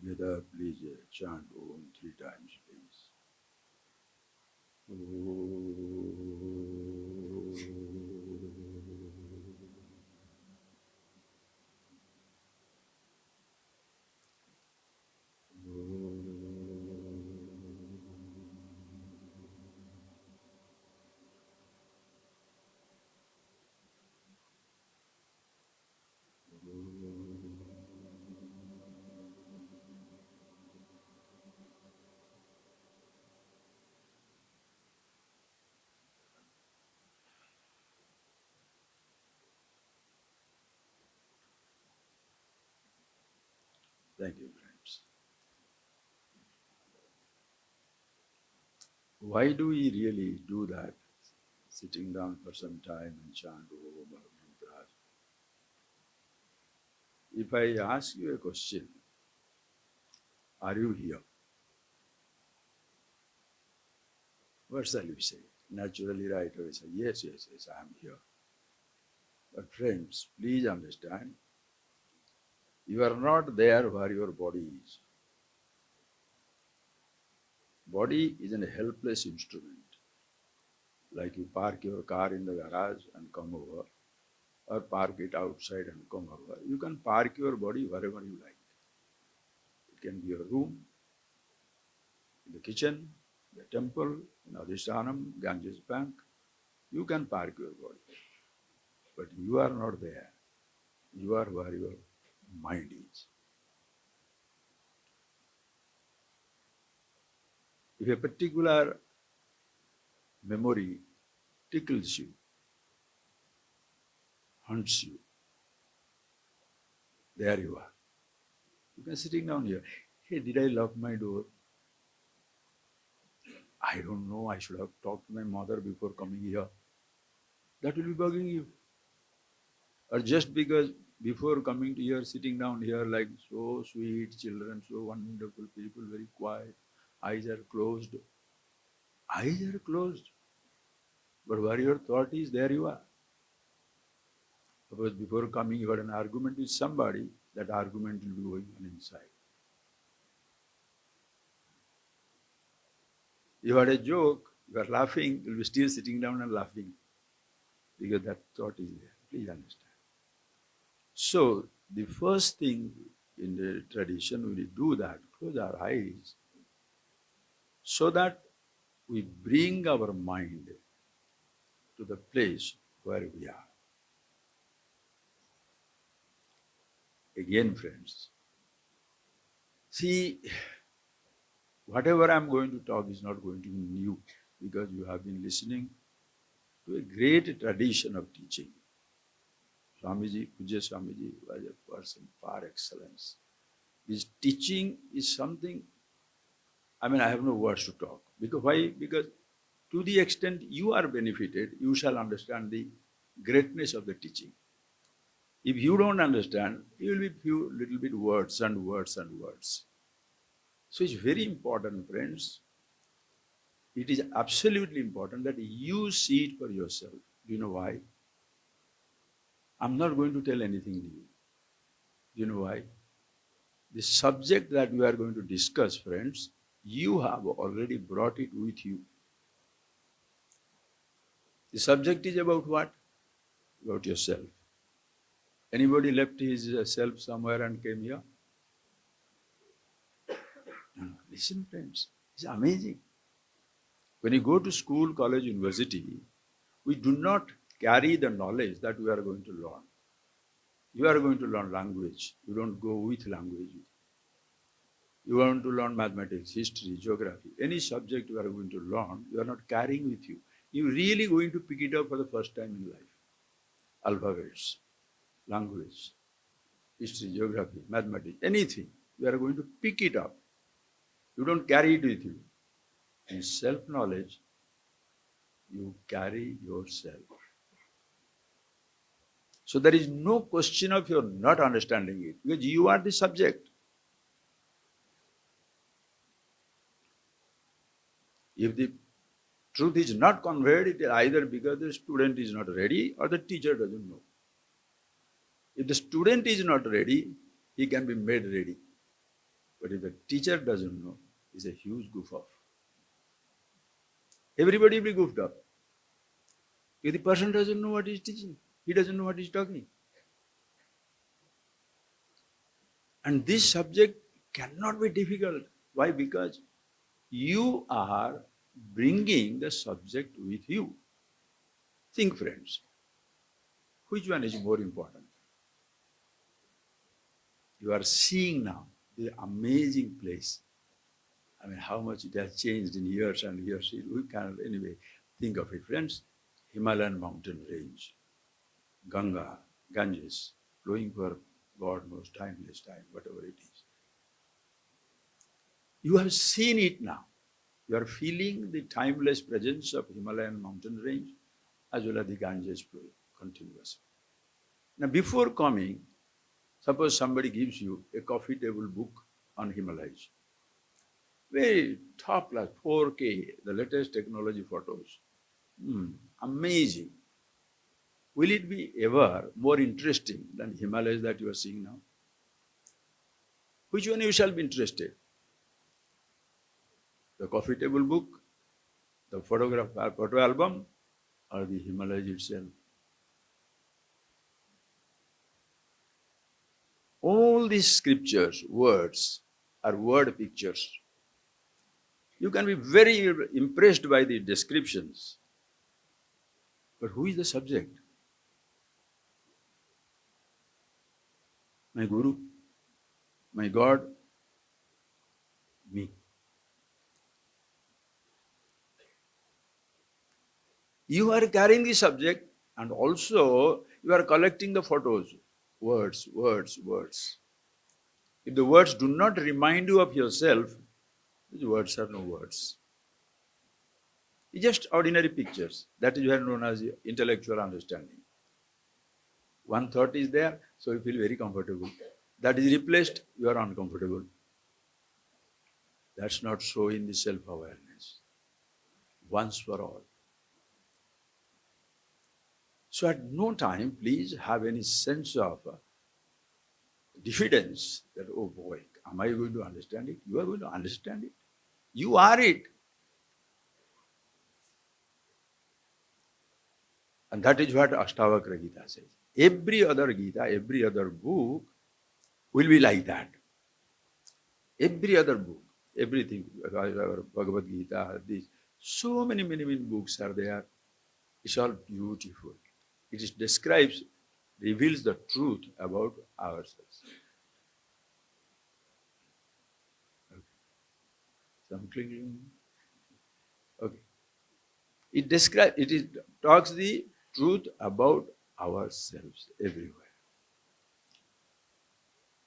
together, please chant Om 3 times, please. Thank you, friends. Why do we really do that? Sitting down for some time and chant Om or mantras. If I ask you a question, are you here? What shall you say? Naturally, right away say, yes, yes, yes, I am here. But friends, please understand, you are not there where your body is. Body is a helpless instrument. Like you park your car in the garage and come over, or park it outside and come over. You can park your body wherever you like. It can be your room, in the kitchen, the temple, in Adhishtanam, Ganges Bank. You can park your body. But you are not there. You are where your mind is. If a particular memory tickles you, haunts you, there you are. You can sitting down here. Hey, did I lock my door? I don't know. I should have talked to my mother before coming here. That will be bugging you. Or just because before coming to here, sitting down here like so sweet children, so wonderful people, very quiet, eyes are closed. Eyes are closed. But where your thought is, there you are. Suppose before coming you had an argument with somebody, that argument will be going on inside. You had a joke, you are laughing, you will be still sitting down and laughing. Because that thought is there. Please understand. So, the first thing in the tradition, we do that, close our eyes, so that we bring our mind to the place where we are. Again, friends, see, whatever I'm going to talk is not going to be new, because you have been listening to a great tradition of teaching. Swamiji, Pujya Swamiji was a person par excellence. His teaching is something, I have no words to talk. Because why? Because to the extent you are benefited, you shall understand the greatness of the teaching. If you don't understand, you will be few little bit words and words and words. So it's very important, friends. It is absolutely important that you see it for yourself. Do you know why? I'm not going to tell anything new. Do you know why? The subject that we are going to discuss, friends, you have already brought it with you. The subject is about what? About yourself. Anybody left his self somewhere and came here? No. Listen, friends, it's amazing. When you go to school, college, university, we do not carry the knowledge that we are going to learn. You are going to learn language. You don't go with language. You want to learn mathematics, history, geography, any subject you are going to learn, you are not carrying with you. You are really going to pick it up for the first time in life. Alphabets, language, history, geography, mathematics, anything. You are going to pick it up. You don't carry it with you. In self-knowledge, you carry yourself. So there is no question of your not understanding it, because you are the subject. If the truth is not conveyed, it is either because the student is not ready or the teacher doesn't know. If the student is not ready, he can be made ready. But if the teacher doesn't know, it's a huge goof off. Everybody will be goofed up. If the person doesn't know what he's teaching, he doesn't know what he's talking. And this subject cannot be difficult. Why? Because you are bringing the subject with you. Think, friends, which one is more important? You are seeing now the amazing place. I mean, how much it has changed in years and years. We can anyway think of it, friends. Himalayan mountain range, Ganga, Ganges, flowing for God knows timeless time, whatever it is. You have seen it now. You are feeling the timeless presence of Himalayan mountain range as well as the Ganges flowing continuously. Now, before coming, suppose somebody gives you a coffee table book on Himalayas. Very top class, 4K, the latest technology photos. Amazing. Will it be ever more interesting than Himalayas that you are seeing now? Which one you shall be interested? The coffee table book, the photo album, or the Himalayas itself? All these scriptures, words, are word pictures. You can be very impressed by the descriptions. But who is the subject? My Guru, my God, me. You are carrying the subject and also you are collecting the photos. Words, words, words. If the words do not remind you of yourself, these words are no words. It's just ordinary pictures. That is known as intellectual understanding. One thought is there, so you feel very comfortable. That is replaced, you are uncomfortable. That's not so in the self-awareness. Once for all. So at no time, please have any sense of diffidence that, oh boy, am I going to understand it? You are going to understand it. You are it. And that is what Ashtavakra Gita says. Every other Gita, every other book will be like that. Every other book, everything, Bhagavad Gita, this, so many books are there. It's all beautiful. It is describes, reveals the truth about ourselves. Okay. Some clicking. Okay. It describes, talks the truth about ourselves everywhere.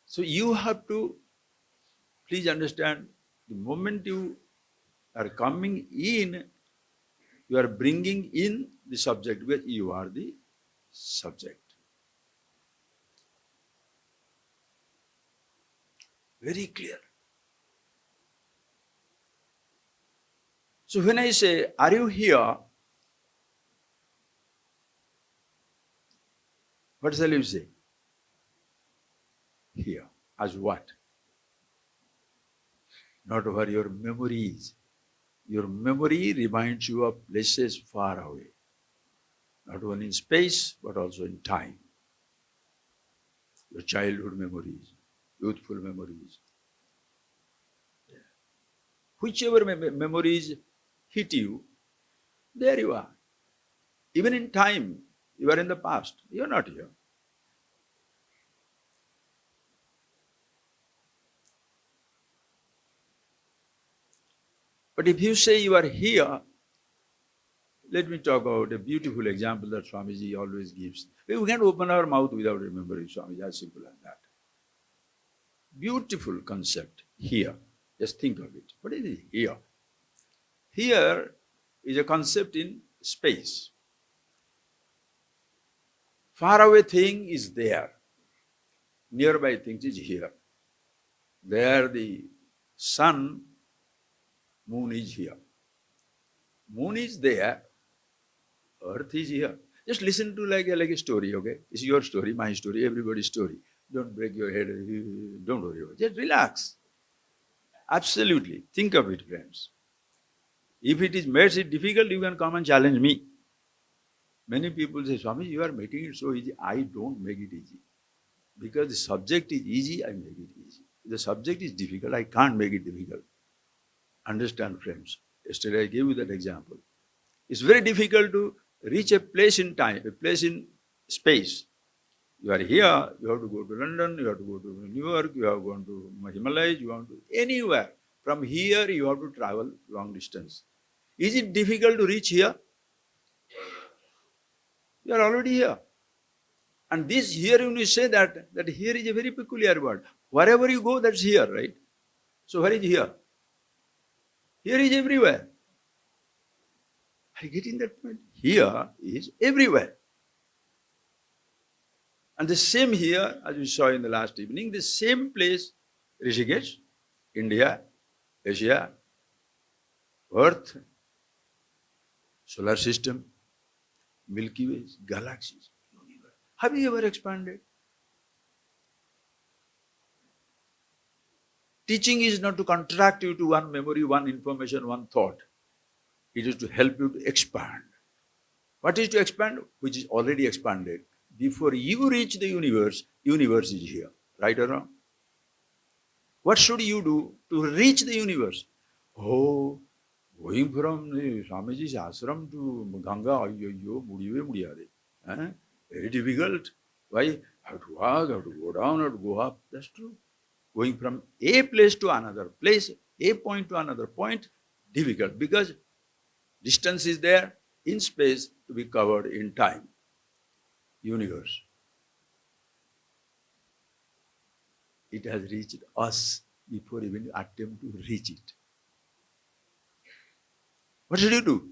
So you have to, please understand, the moment you are coming in, you are bringing in the subject where you are the subject. Very clear. So when I say, are you here? What shall you say? Here. As what? Not over your memories. Your memory reminds you of places far away. Not only in space, but also in time. Your childhood memories, youthful memories. Whichever memories hit you, there you are. Even in time, you are in the past. You are not here. But if you say you are here, let me talk about a beautiful example that Swamiji always gives. We can't open our mouth without remembering Swamiji, as simple as that. Beautiful concept, here. Just think of it. What is it? Here. Here is a concept in space. Far away thing is there. Nearby thing is here. There the sun, moon is here. Moon is there, earth is here. Just listen to like a story, okay? It's your story, my story, everybody's story. Don't break your head, don't worry about it. Just relax. Absolutely. Think of it, friends. If it is makes it difficult, you can come and challenge me. Many people say, Swami, you are making it so easy. I don't make it easy. Because the subject is easy, I make it easy. The subject is difficult, I can't make it difficult. Understand, friends. Yesterday I gave you that example. It's very difficult to reach a place in time, a place in space. You are here, you have to go to London, you have to go to New York, you have gone to Himalayas, you want to anywhere. From here, you have to travel long distance. Is it difficult to reach here? You are already here. And this here, when you say that here is a very peculiar word. Wherever you go, that's here, right? So where is here? Here is everywhere. Are you getting that point? Here is everywhere. And the same here, as we saw in the last evening, the same place, Rishikesh, India, Asia, Earth, solar system, Milky Ways, galaxies, universe. Have you ever expanded? Teaching is not to contract you to one memory, one information, one thought. It is to help you to expand. What is to expand? Which is already expanded. Before you reach the universe is here. Right or wrong? What should you do to reach the universe? Oh, going from Swamiji's ashram to Ganga, very difficult. Why? Have to walk, have to go down, have to go up. That's true. Going from a place to another place, a point to another point, difficult because distance is there in space to be covered in time. Universe. It has reached us before even you attempt to reach it. What should you do?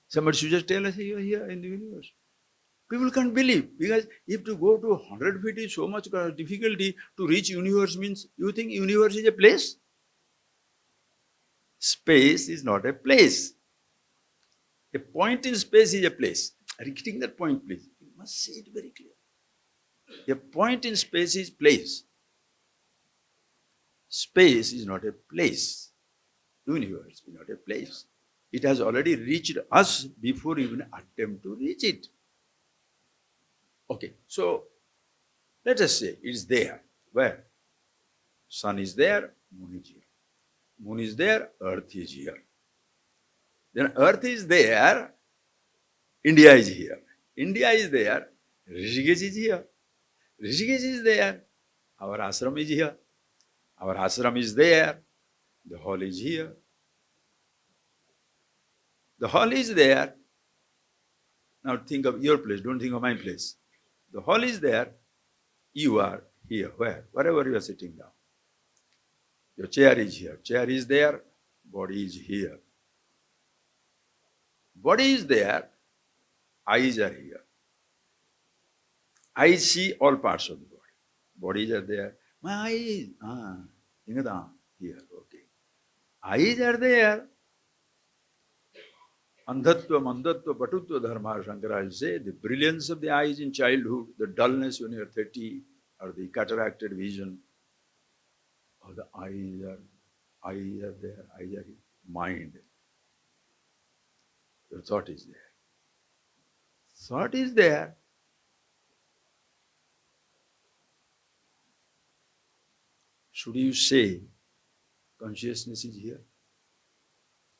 Somebody should just tell us you are here in the universe. People can't believe because if to go to 100 feet is so much difficulty to reach universe means you think universe is a place? Space is not a place. A point in space is a place. Are you getting that point, please? You must say it very clear. A point in space is place. Space is not a place. Universe is not a place. It has already reached us before even attempt to reach it. Okay, so let us say it's there. Where? Sun is there, moon is here. Moon is there, earth is here. Then earth is there, India is here. India is there, Rishikesh is here. Rishikesh is there, our ashram is here. Our ashram is there, the hall is here. The hall is there. Now think of your place, don't think of my place. The hall is there, you are here. Where? Wherever you are sitting down. Your chair is here. Chair is there, body is here. Body is there, eyes are here. Eyes see all parts of the body. Bodies are there. My eyes, here, okay. Eyes are there. Andhatva, mandatva, patutva dharma, Shankaraj say, the brilliance of the eyes in childhood, the dullness when you are 30, or the cataracted vision, or the eyes are there, eyes are here. Mind. Your thought is there. Thought is there. Should you say consciousness is here?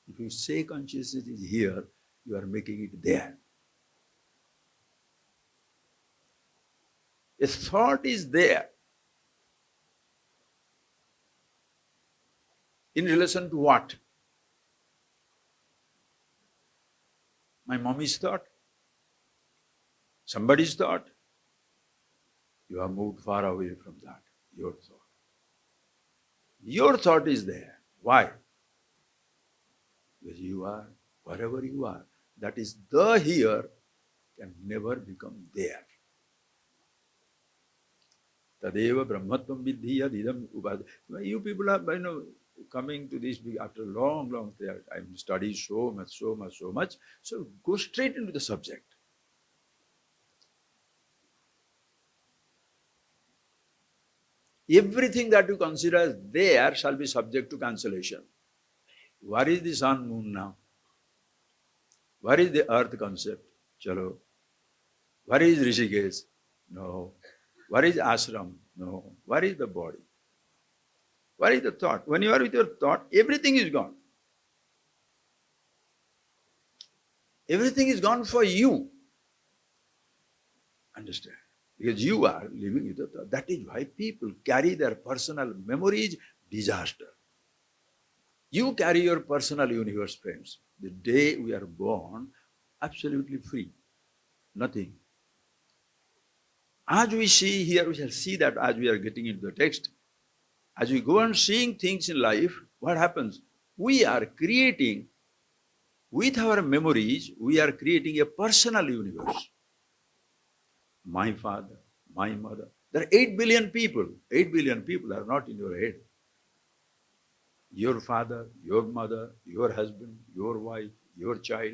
If you say consciousness is here, you are making it there. A thought is there. In relation to what? My mommy's thought? Somebody's thought? You have moved far away from that. Your thought. Your thought is there. Why? Because you are, wherever you are, that is the here can never become there. Tadeva brahmatvam vidhi yadidam upad. You people are, coming to this after long time, study so much. So go straight into the subject. Everything that you consider as there shall be subject to cancellation. Where is the sun, moon now? Where is the earth concept? Chalo. Where is Rishikesh? No. Where is ashram? No. Where is the body? Where is the thought? When you are with your thought, everything is gone. Everything is gone for you. Understand? Because you are living with the thought. That is why people carry their personal memories disaster. You carry your personal universe, friends. The day we are born, absolutely free. Nothing. As we see here, we shall see that as we are getting into the text. As we go on seeing things in life, what happens? We are creating, with our memories, we are creating a personal universe. My father, my mother. There are 8 billion people. 8 billion people are not in your head. Your father, your mother, your husband, your wife, your child.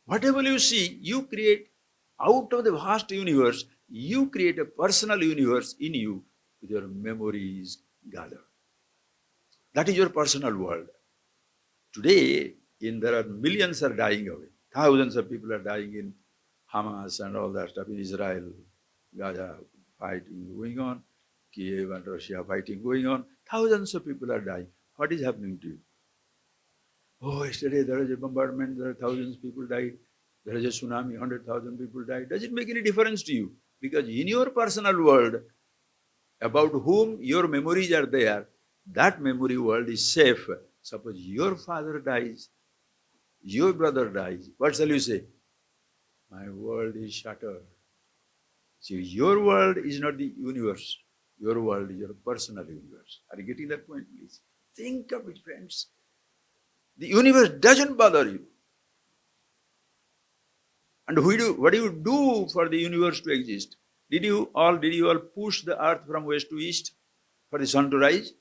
Whatever you see, you create out of the vast universe, you create a personal universe in you with your memories gathered. That is your personal world. Today, there are millions are dying away. Thousands of people are dying in Hamas and all that stuff in Israel, Gaza fighting going on, Kiev and Russia fighting going on. Thousands of people are dying. What is happening to you? Oh, yesterday there was a bombardment, there are thousands of people died. There is a tsunami, 100,000 people died. Does it make any difference to you? Because in your personal world, about whom your memories are there, that memory world is safe. Suppose your father dies, your brother dies, what shall you say? My world is shattered. See, your world is not the universe. Your world is your personal universe. Are you getting that point, please? Think of it, friends. The universe doesn't bother you. And what do you do for the universe to exist? Did you all push the earth from west to east for the sun to rise?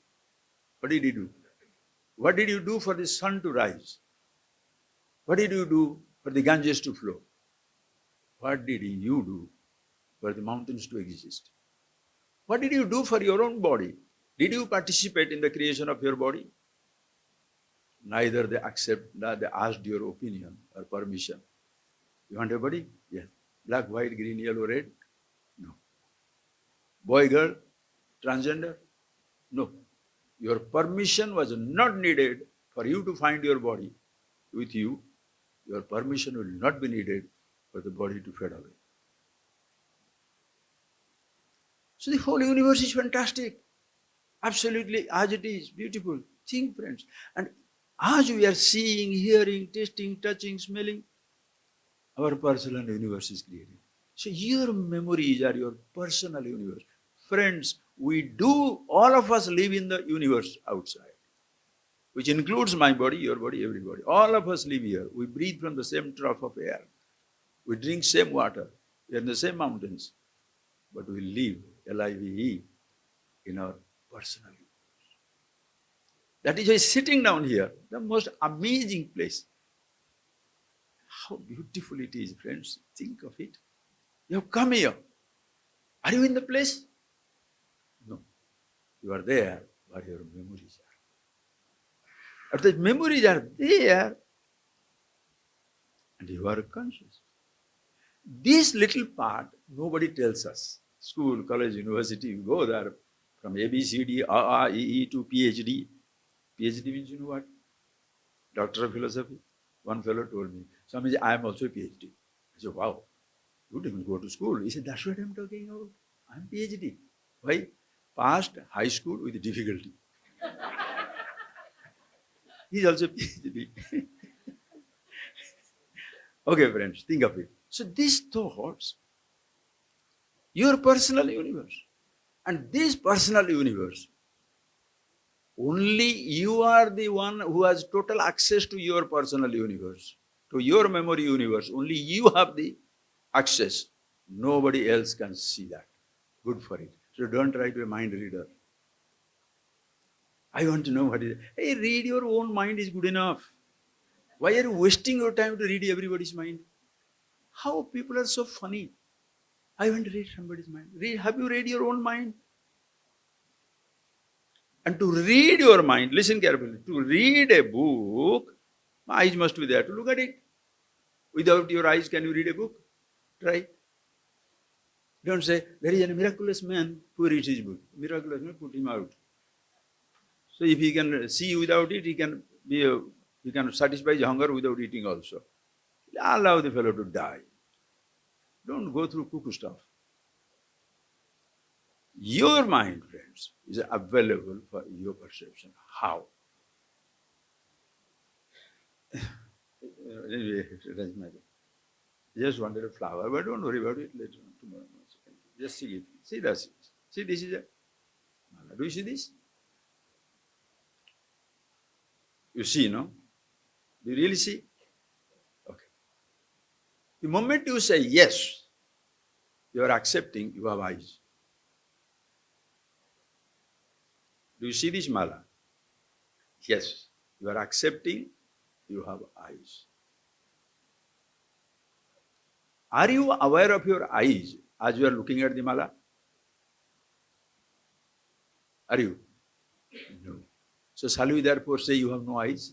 What did you do? What did you do for the sun to rise? What did you do for the Ganges to flow? What did you do for the mountains to exist? What did you do for your own body? Did you participate in the creation of your body? Neither they asked your opinion or permission. You want a body? Yes. Black, white, green, yellow, red? No. Boy, girl, transgender? No. Your permission was not needed for you to find your body with you. Your permission will not be needed for the body to fade away. So the whole universe is fantastic. Absolutely, as it is, beautiful. Think, friends. And as we are seeing, hearing, tasting, touching, smelling, our personal universe is created. So your memories are your personal universe. Friends, all of us live in the universe outside, which includes my body, your body, everybody. All of us live here. We breathe from the same trough of air. We drink same water. We are in the same mountains. But we live, L-I-V-E, in our personal universe. That is why sitting down here, the most amazing place. How beautiful it is, friends. Think of it. You have come here. Are you in the place? No. You are there where your memories are. If the memories are there, and you are conscious. This little part, nobody tells us. School, college, university, you go there from A, B, C, D, A, E, to PhD. PhD means you know what? Doctor of Philosophy. One fellow told me, Swamiji, I am also a PhD. I said, wow, you didn't go to school. He said, that's what I'm talking about. I'm PhD. Why? Passed high school with difficulty. He's also PhD. Okay, friends, think of it. So these thoughts, your personal universe. And this personal universe, only you are the one who has total access to your personal universe, to your memory universe. Only you have the access. Nobody else can see that. Good for it. So don't try to be a mind reader. I want to know what it is. Hey, read your own mind is good enough. Why are you wasting your time to read everybody's mind? How people are so funny. I want to read somebody's mind. Have you read your own mind? And to read your mind, listen carefully, to read a book, my eyes must be there to look at it. Without your eyes, can you read a book? Try. Don't say, there is a miraculous man who reads his book. Miraculous man, put him out. So if he can see without it, he can satisfy his hunger without eating also. Allow the fellow to die. Don't go through cuckoo stuff. Your mind, friends, is available for your perception. How? Anyway, it doesn't matter. Just wanted a flower, but don't worry about it later on, tomorrow. Just see it. See that. See, this is a mala. Do you see this? You see, no? Do you really see? Okay. The moment you say yes, you are accepting, you have eyes. Do you see this mala? Yes. You are accepting, you have eyes. Are you aware of your eyes as you are looking at the mala? Are you? No. So shall we therefore say you have no eyes?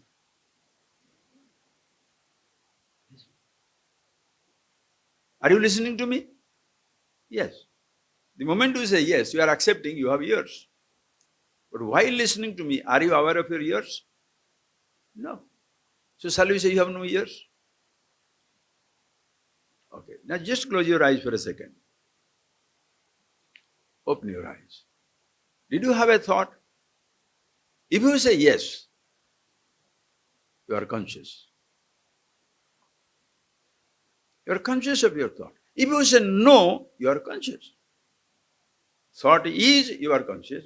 Are you listening to me? Yes. The moment you say yes, you are accepting, you have ears. But while listening to me, are you aware of your ears? No. So shall we say you have no ears? Okay. Now just close your eyes for a second. Open your eyes. Did you have a thought? If you say yes, you are conscious. You are conscious of your thought. If you say no, you are conscious. Thought is, you are conscious.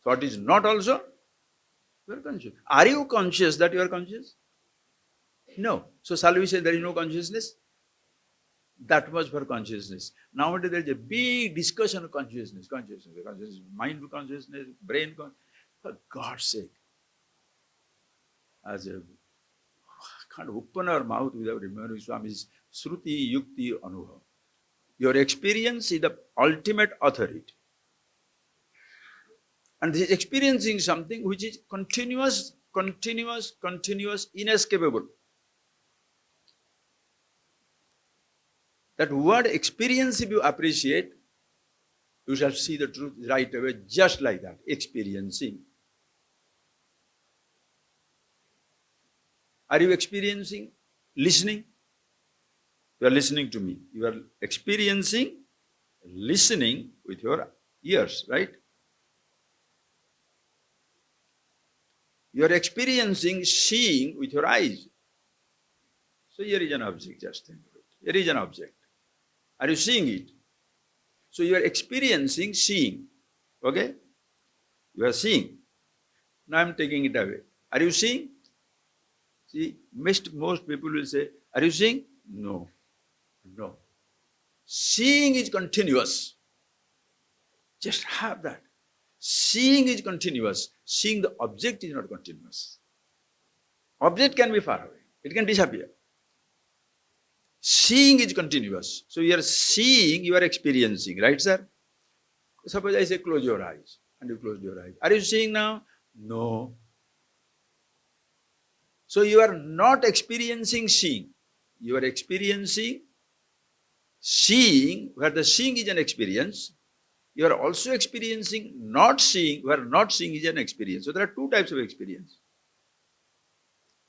Thought is not also, you are conscious. Are you conscious that you are conscious? No. So shall we say there is no consciousness? That much for consciousness. Nowadays there is a big discussion of consciousness, mind consciousness, brain consciousness. For God's sake. I can't open our mouth without remembering Swami's Shruti Yukti Anubhav. Your experience is the ultimate authority. And this is experiencing something which is continuous, inescapable. That word experience, if you appreciate, you shall see the truth right away, just like that, experiencing. Are you experiencing? Listening? You are listening to me. You are experiencing, listening with your ears, right? You are experiencing, seeing with your eyes. So here is an object, just think of it. Here is an object. Are you seeing it? So you are experiencing, seeing. Okay? You are seeing. Now I am taking it away. Are you seeing? See, most people will say, are you seeing? No. No. Seeing is continuous. Just have that. Seeing is continuous. Seeing the object is not continuous. Object can be far away. It can disappear. Seeing is continuous. So you are seeing, you are experiencing, right, sir? Suppose I say close your eyes, and you close your eyes. Are you seeing now? No. So you are not experiencing seeing. You are experiencing seeing, where the seeing is an experience. You are also experiencing not seeing, where not seeing is an experience. So there are two types of experience.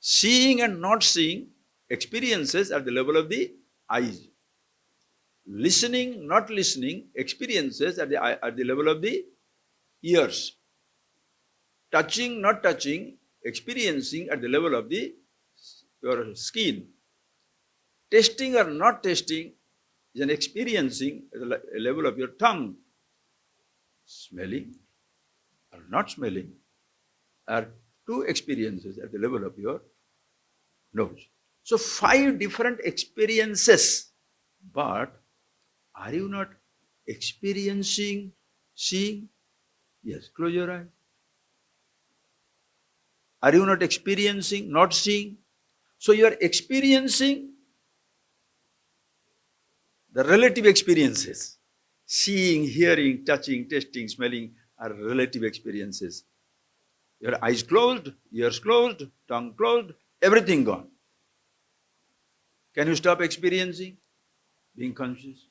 Seeing and not seeing experiences at the level of the eyes. Listening, not listening, experiences at the level of the ears. Touching, not touching, experiencing at the level of your skin. Tasting or not tasting is an experiencing at the level of your tongue. Smelling or not smelling are two experiences at the level of your nose. So 5 different experiences. But are you not experiencing, seeing? Yes, close your eyes. Are you not experiencing, not seeing? So you are experiencing the relative experiences. Seeing, hearing, touching, tasting, smelling are relative experiences. Your eyes closed, ears closed, tongue closed, everything gone. Can you stop experiencing? Being conscious?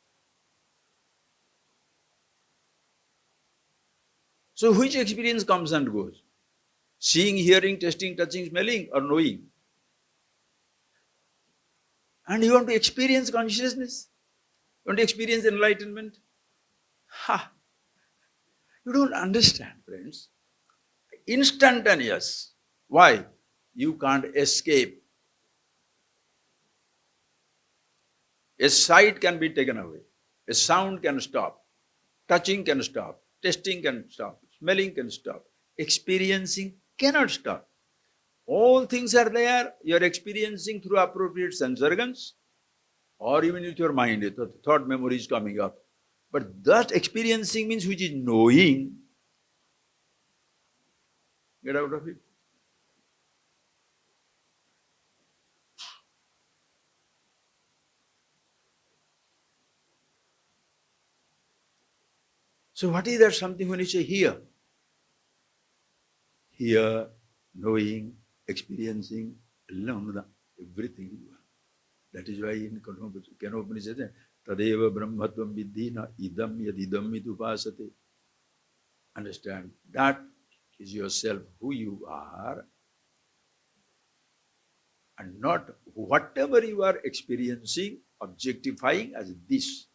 So which experience comes and goes? Seeing, hearing, tasting, touching, smelling, or knowing? And you want to experience consciousness? You want to experience enlightenment? Ha! You don't understand, friends. Instantaneous. Why? You can't escape. A sight can be taken away. A sound can stop. Touching can stop. Tasting can stop. Smelling can stop. Experiencing cannot stop. All things are there. You are experiencing through appropriate sense organs, or even with your mind. The thought memory is coming up. But that experiencing means which is knowing. Get out of it. So what is that something when you say here? Here, knowing, experiencing, everything is one. That is why in Kenopanishad, Tadeva Brahmatvam Viddhi na idam yad idam vidupasate. Understand, that is yourself, who you are, and not whatever you are experiencing, objectifying as this.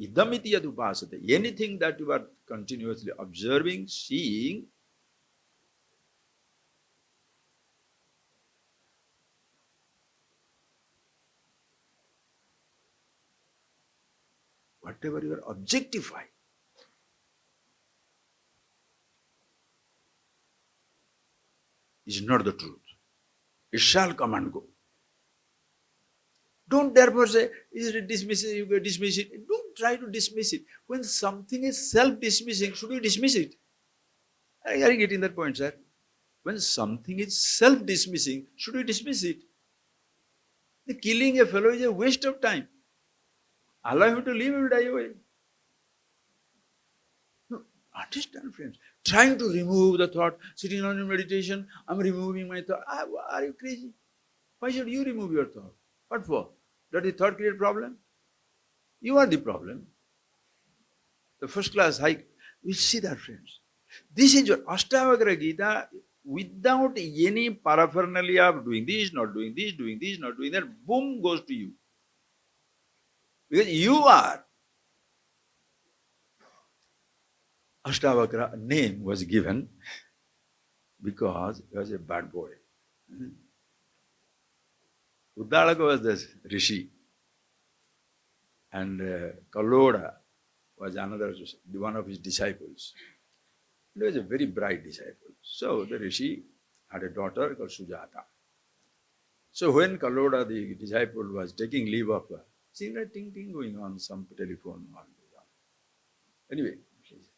Idam iti yad upasate. Anything that you are continuously observing, seeing, whatever you are objectifying, is not the truth. It shall come and go. Don't therefore say, is it dismissive, you can dismiss it. Don't try to dismiss it. When something is self-dismissing, should we dismiss it? Are you getting that point, sir? When something is self-dismissing, should we dismiss it? The killing a fellow is a waste of time. Allow him to live, he will die away. No, understand, friends. Trying to remove the thought, sitting on in meditation, I'm removing my thought. Are you crazy? Why should you remove your thought? What for? Does the thought create problem? You are the problem. The first class high. We see that, friends. This is your Ashtavakra Gita without any paraphernalia of doing this, not doing this, not doing that. Boom, goes to you. Because you are. Ashtavakra name was given because he was a bad boy. Uddalaka was the rishi, and Kaloda was another one of his disciples. He was a very bright disciple. So the rishi had a daughter called Sujata. So when Kaloda, the disciple, was taking leave of her, see that ting ting going on some telephone. Anyway, please.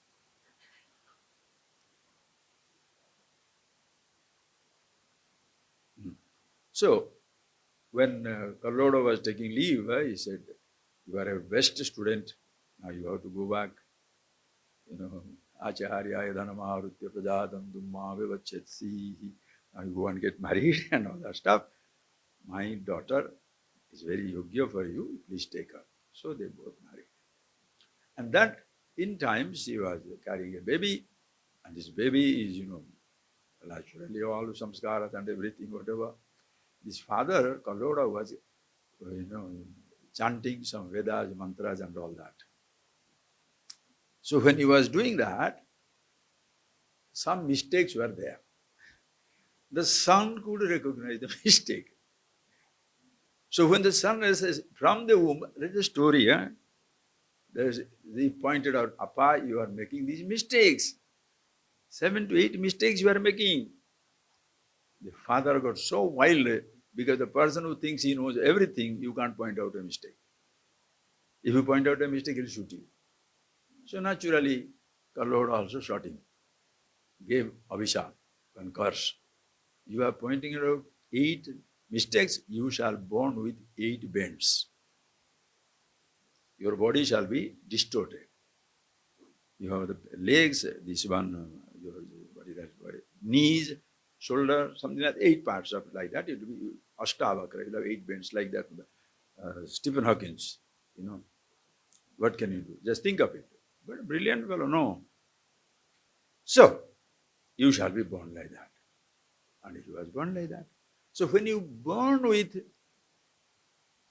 So when Kaloda was taking leave, he said, "You are a best student. Now you have to go back. Acharya dhanamaharutya prajatam dumma vivachetsi. Now you go and get married and all that stuff. My daughter is very yogya for you. Please take her." So they both married. And that in time she was carrying a baby, and this baby is, naturally all samskaras and everything, whatever. This father, Kaloda, was, chanting some Vedas, mantras and all that. So when he was doing that, some mistakes were there. The son could recognize the mistake. So when the son says, from the womb, there's a story, they pointed out, Appa, you are making these mistakes. 7 to 8 mistakes you are making. The father got so wild because the person who thinks he knows everything, you can't point out a mistake. If you point out a mistake, he'll shoot you. So naturally, Kaloda also shot him, gave Abhishap and curse. You are pointing out 8 mistakes, you shall born with 8 bends. Your body shall be distorted. You have the legs, this one, what is that? knees, shoulder, something like 8 parts of like that. It will be Ashtavakra. You'll have 8 bends like that. Stephen Hawkins, you know, what can you do? Just think of it. But a brilliant fellow, no. So, you shall be born like that. And he was born like that. So when you born with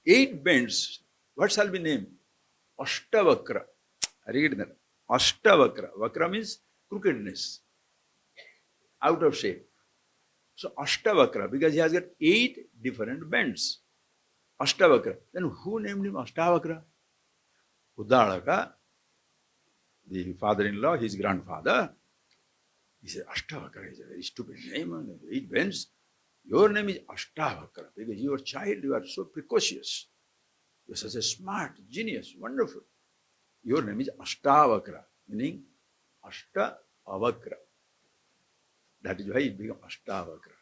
8 bends, what shall be named? Ashtavakra. Read that. Ashtavakra. Vakra means crookedness, out of shape. So Ashtavakra, because he has got 8 different bends. Ashtavakra. Then who named him Ashtavakra? Udalaka, the father-in-law, his grandfather. He said, Ashtavakra is a very stupid name, and 8 bends. Your name is Ashtavakra, because you are a child, you are so precocious. You are such a smart, genius, wonderful. Your name is Ashtavakra, meaning Ashtavakra. That is why it became Ashtavakra.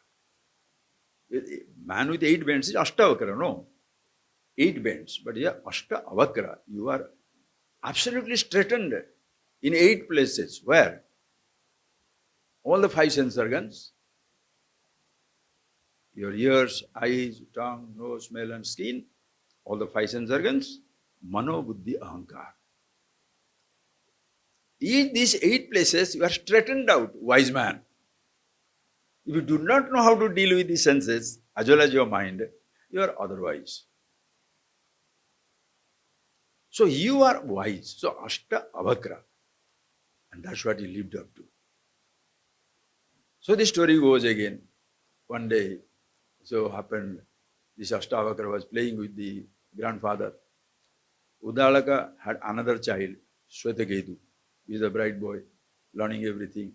Man with 8 bends is Ashtavakra, no? 8 bends, but yeah, Ashtavakra. You are absolutely straightened in 8 places. Where? All the 5 sense organs, your ears, eyes, tongue, nose, smell and skin, all the 5 sense organs, Mano, Buddhi, Ahankar. In these 8 places, you are straightened out, wise man. If you do not know how to deal with the senses, as well as your mind, you are otherwise. So you are wise. So Ashta Avakra. And that's what he lived up to. So the story goes again. One day, so happened, this Ashtavakra was playing with the grandfather. Udalaka had another child, Swetaketu. He is a bright boy, learning everything.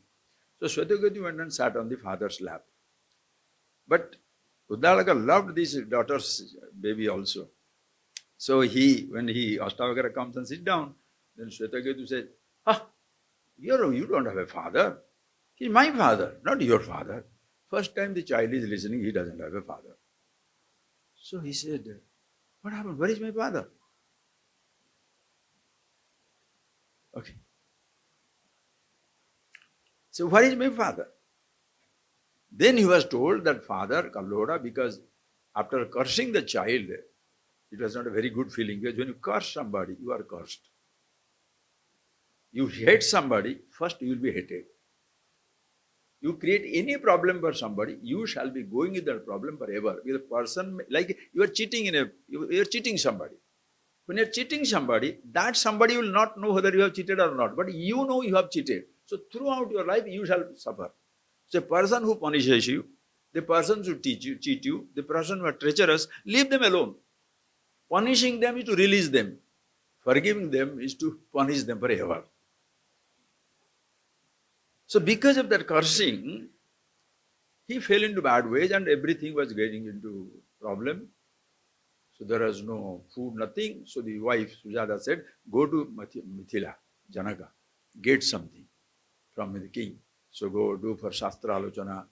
So Swetaketu went and sat on the father's lap. But Udalaka loved this daughter's baby also. So when Ashtavakra comes and sits down, then Swetaketu said, you don't have a father. He's my father, not your father. First time the child is listening, he doesn't have a father. So he said, what happened? Where is my father? Okay. So where is my father? Then he was told that father, Kalloda, because after cursing the child, it was not a very good feeling, because when you curse somebody, you are cursed. You hate somebody, first you will be hated. You create any problem for somebody, you shall be going with that problem forever. With a person, like you are cheating you are cheating somebody. When you are cheating somebody, that somebody will not know whether you have cheated or not, but you know you have cheated. So throughout your life, you shall suffer. So a person who punishes you, the person who cheat you, the person who are treacherous, leave them alone. Punishing them is to release them. Forgiving them is to punish them forever. So because of that cursing, he fell into bad ways and everything was getting into problem. So there was no food, nothing. So the wife, Sujata, said, go to Mithila, Janaka, get something from the king. So go do for Shastra Alochana,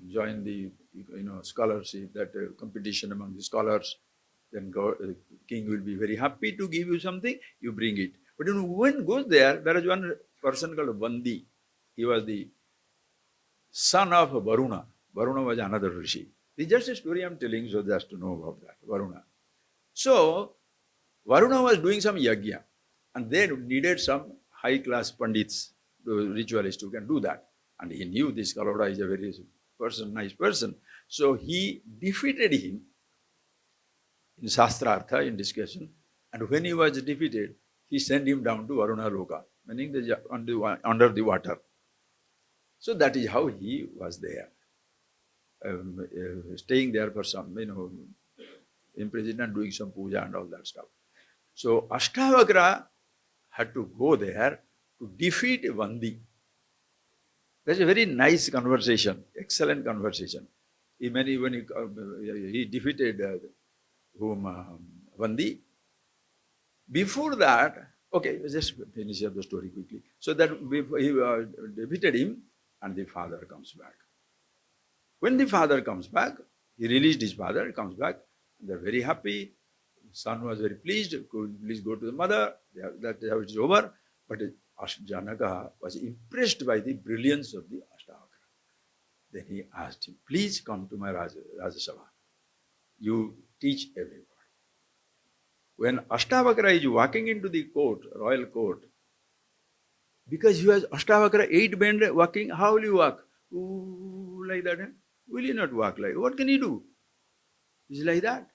join the scholarship, that competition among the scholars. Then the king will be very happy to give you something, you bring it. But when one goes there is one person called Vandi. He was the son of Varuna. Varuna was another rishi. It's just a story I'm telling, so just to know about that, Varuna. So, Varuna was doing some yagya, and they needed some high-class pandits, ritualists who can do that. And he knew this Kalora is a very nice person. So he defeated him in Shastrartha, in discussion. And when he was defeated, he sent him down to Varuna Loka, meaning under the water. So that is how he was there, staying there for some, imprisoned and doing some puja and all that stuff. So Ashtavakra had to go there to defeat Vandi. That's a very nice conversation, excellent conversation. When he defeated Vandi, before that, okay, let's just finish up the story quickly. So that he defeated him, and the father comes back. When the father comes back, he released his father, comes back, and they're very happy. The son was very pleased, please go to the mother, that is how it is over. But Janaka was impressed by the brilliance of the Ashtavakra. Then he asked him, please come to my Rajasabha. You teach everybody. When Ashtavakra is walking into the court, royal court, because he has Ashtavakra 8 bend walking, how will you walk? Ooh, like that. Will you not walk like? What can you do? It's like that.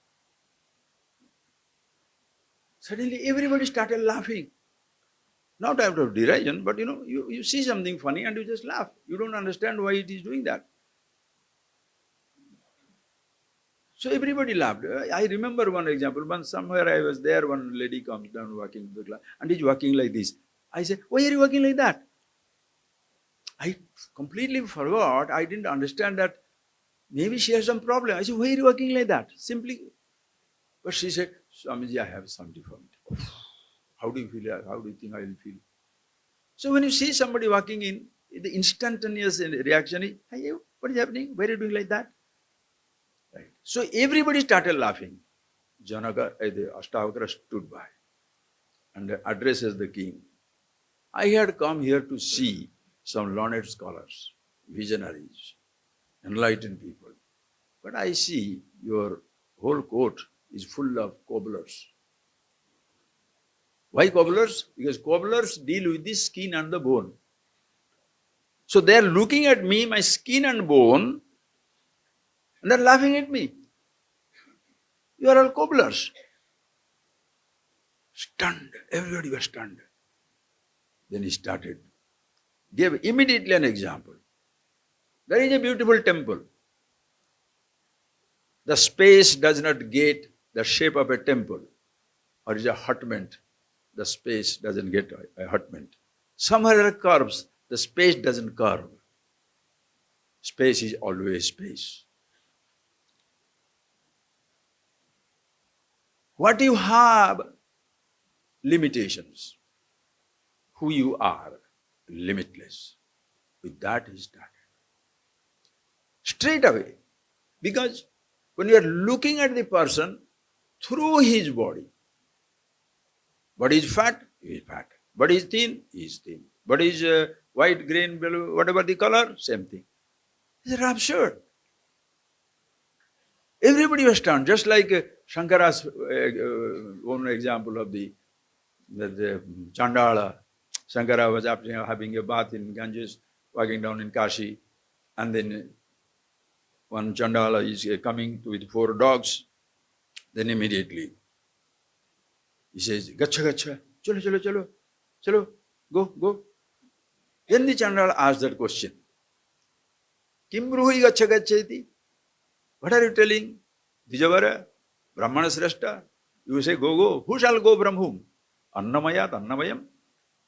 Suddenly everybody started laughing. Not out of derision, but you see something funny and you just laugh. You don't understand why it is doing that. So everybody laughed. I remember one example. Once somewhere I was there, one lady comes down walking to the class and is walking like this. I said, why are you walking like that? I completely forgot. I didn't understand that maybe she has some problem. I said, why are you walking like that? Simply. But she said, Swamiji, I have some deformity. How do you feel? How do you think I will feel? So when you see somebody walking in, the instantaneous reaction is, hey, what is happening? Why are you doing like that? Right. So everybody started laughing. Janaka, the Ashtavakra stood by and addresses the king. I had come here to see some learned scholars, visionaries, enlightened people. But I see your whole court is full of cobblers. Why cobblers? Because cobblers deal with the skin and the bone. So they are looking at me, my skin and bone, and they're laughing at me. You are all cobblers. Stunned. Everybody was stunned. Then he started. Gave immediately an example. There is a beautiful temple. The space does not get the shape of a temple or is a hutment. The space doesn't get a hutment. Somewhere there are curves. The space doesn't curve. Space is always space. What you have, limitations. Who you are, limitless. With that he started. Straight away. Because when you are looking at the person through his body, body is fat, he is fat. Body is thin, he is thin. Body is white, green, blue, whatever the color, same thing. It's absurd. Everybody was stunned, just like Shankara's own example of the Chandala. Shankara was having a bath in Ganges, walking down in Kashi, and then one Chandala is coming with 4 dogs. Then immediately he says, Gacha, gacha, chalo, chalo, chalo, chalo, go, go. Then the Chandala asked that question. Kim bruhi gacha gacheti? What are you telling? Dijavara, Brahmana Srashta. You say, go, go. Who shall go from whom? Annamayat, Annamayam.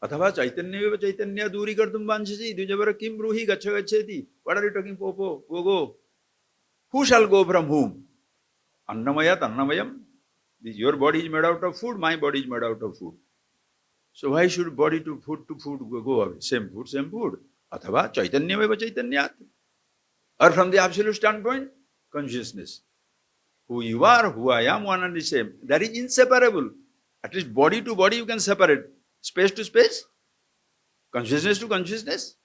Athava Chaitanya Chaitanya Duri Kartum Vanchasi. Dijavara Kim bruhi gacha gacheti. What are you talking, Popo? Go, go. Who shall go from whom? Annamayat, Annamayam. Your body is made out of food, my body is made out of food. So why should body to food go away? Same food, same food. Athava Chaitanya Veva Chaitanyat. Or from the absolute standpoint, consciousness. Who you are, who I am, one and the same. That is inseparable. At least body to body you can separate. Space to space. Consciousness to consciousness.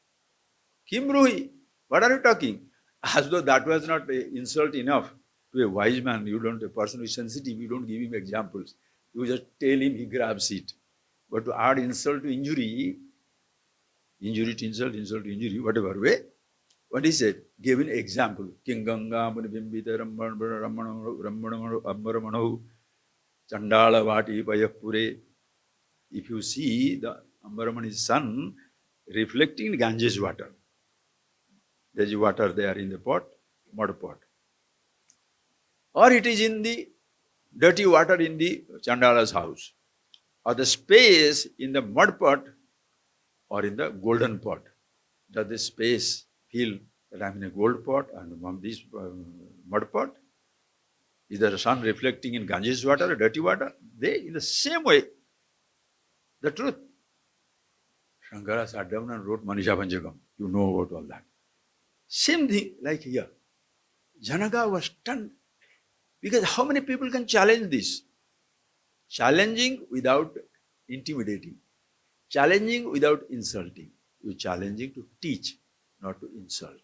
Kim Bruhi. What are you talking? As though that was not insult enough to a wise man. You don't, a person who is sensitive, you don't give him examples. You just tell him, he grabs it. But to add insult to injury, injury to insult, insult to injury, whatever way, what he said, gave an example. King Ganga Munibimbita Rambaramanahu Chandala Vati Payapure. If you see the Ambaramani's sun reflecting Ganges water, there is water there in the pot, mud pot. Or it is in the dirty water in the Chandala's house. Or the space in the mud pot or in the golden pot. Does the space feel that I am in a gold pot and this mud pot? Is the sun reflecting in Ganges water or dirty water? They, in the same way, the truth. Shankara sat down and wrote Manisha Panchakam. You know about all that. Same thing like here. Janaka was stunned. Because how many people can challenge this? Challenging without intimidating. Challenging without insulting. You're challenging to teach, not to insult.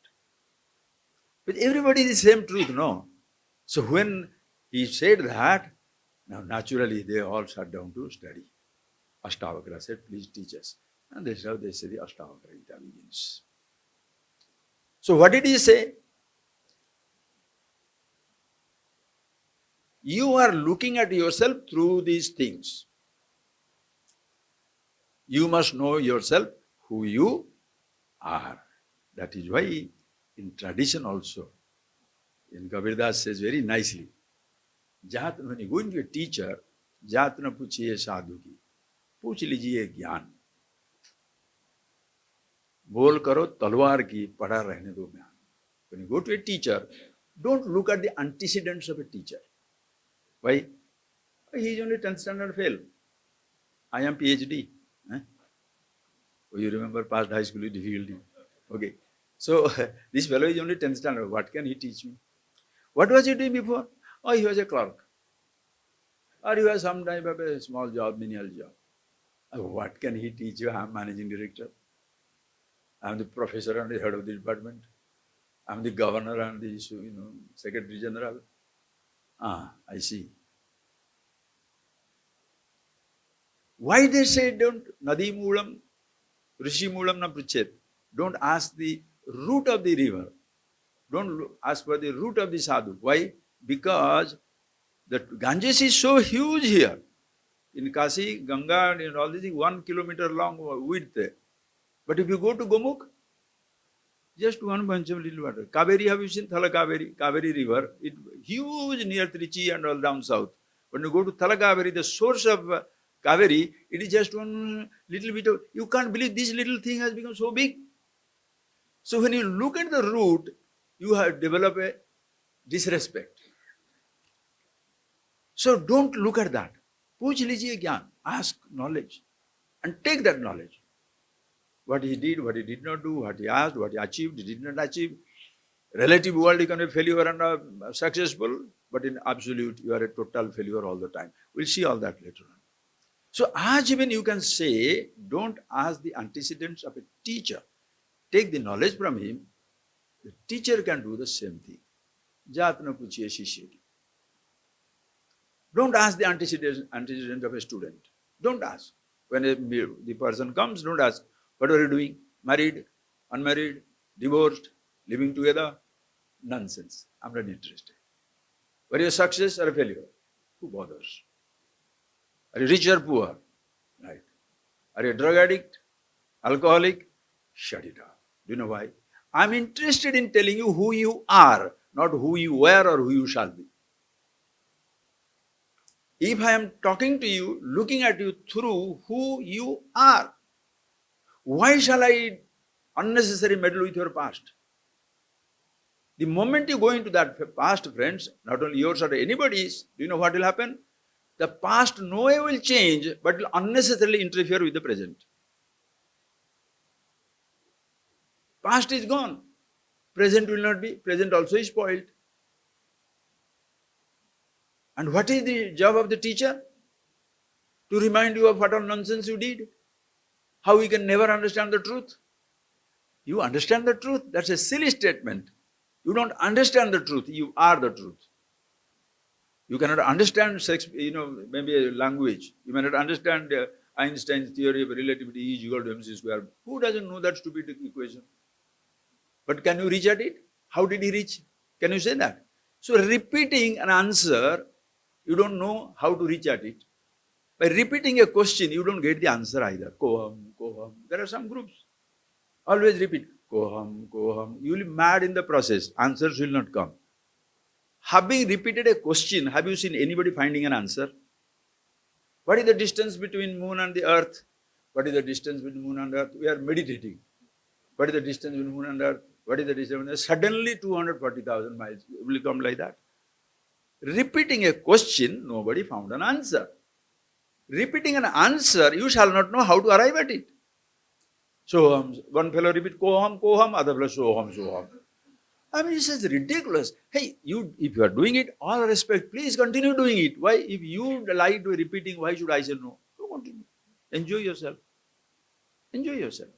But everybody is the same truth, no? So when he said that, now naturally they all sat down to study. Ashtavakra said, please teach us. And that's how they say the Ashtavakra Gita begins. So what did he say? You are looking at yourself through these things. You must know yourself who you are. That is why in tradition also, in Kabirdas says very nicely, when you go into a teacher, जात न पूछिए साधु की, पूछ लीजिए ज्ञान. बोल करो तलवार की, पढ़ा रहने दो ज्ञान. When you go to a teacher, don't look at the antecedents of a teacher. Why? He is only 10th standard fail. I am PhD. Oh, you remember past high school difficulty. Okay. So this fellow is only 10th standard. What can he teach me? What was he doing before? Oh, he was a clerk. Or he was some type of a small job, menial job. What can he teach you? I am managing director. I am the professor and the head of the department. I am the governor and the secretary general. I see. Why they say don't Nadi Moolam, Rishi Moolam na Prichet? Don't ask the root of the river. Don't ask for the root of the sadhu. Why? Because the Ganges is so huge here. In Kasi, Ganga, and all this, 1 kilometer long width. But if you go to Gomukh, just one bunch of little water. Kaveri, have you seen Thala Kaveri? Kaveri river, it huge near Trichy and all down south. When you go to Thala Kaveri, the source of Kaveri, it is just one little bit of, you can't believe this little thing has become so big. So when you look at the root, you have developed a disrespect. So don't look at that. Pooch lijiye gyan, ask knowledge and take that knowledge. What he did, what he did not do, what he asked, what he achieved, he did not achieve. Relative world, you can be failure and successful, but in absolute, you are a total failure all the time. We'll see all that later on. So, as even you can say, don't ask the antecedents of a teacher. Take the knowledge from him. The teacher can do the same thing. Jaat na puchiye shishya ki. Don't ask the antecedent of a student. Don't ask. When the person comes, don't ask, what are you doing? Married, unmarried, divorced, living together? Nonsense. I'm not interested. Were you a success or a failure? Who bothers? Are you rich or poor? Right. Are you a drug addict? Alcoholic? Shut it off. Do you know why? I'm interested in telling you who you are, not who you were or who you shall be. If I am talking to you, looking at you through who you are, why shall I unnecessarily meddle with your past? The moment you go into that past, friends, not only yours or anybody's, do you know what will happen? The past no way will change, but will unnecessarily interfere with the present. Past is gone. Present will not be. Present also is spoiled. And what is the job of the teacher? To remind you of what all nonsense you did. How you can never understand the truth. You understand the truth. That's a silly statement. You don't understand the truth. You are the truth. You cannot understand sex, maybe a language. You may not understand Einstein's theory of relativity, E is equal to mc square. Who doesn't know that stupid equation? But can you reach at it? How did he reach? Can you say that? So repeating an answer, you don't know how to reach at it. By repeating a question, you don't get the answer either. Koham, koham. There are some groups. Always repeat. Koham, koham. You will be mad in the process. Answers will not come. Having repeated a question, have you seen anybody finding an answer? What is the distance between moon and the earth? What is the distance between moon and earth? We are meditating. What is the distance between moon and earth? What is the distance? Suddenly 240,000 miles. It will come like that. Repeating a question, nobody found an answer. Repeating an answer, you shall not know how to arrive at it. So one fellow repeat koham, koham, other fellow soham, soham. I mean, this is ridiculous. Hey, if you are doing it, all respect, please continue doing it. Why? If you like repeating, why should I say no? Go continue. Enjoy yourself. Enjoy yourself.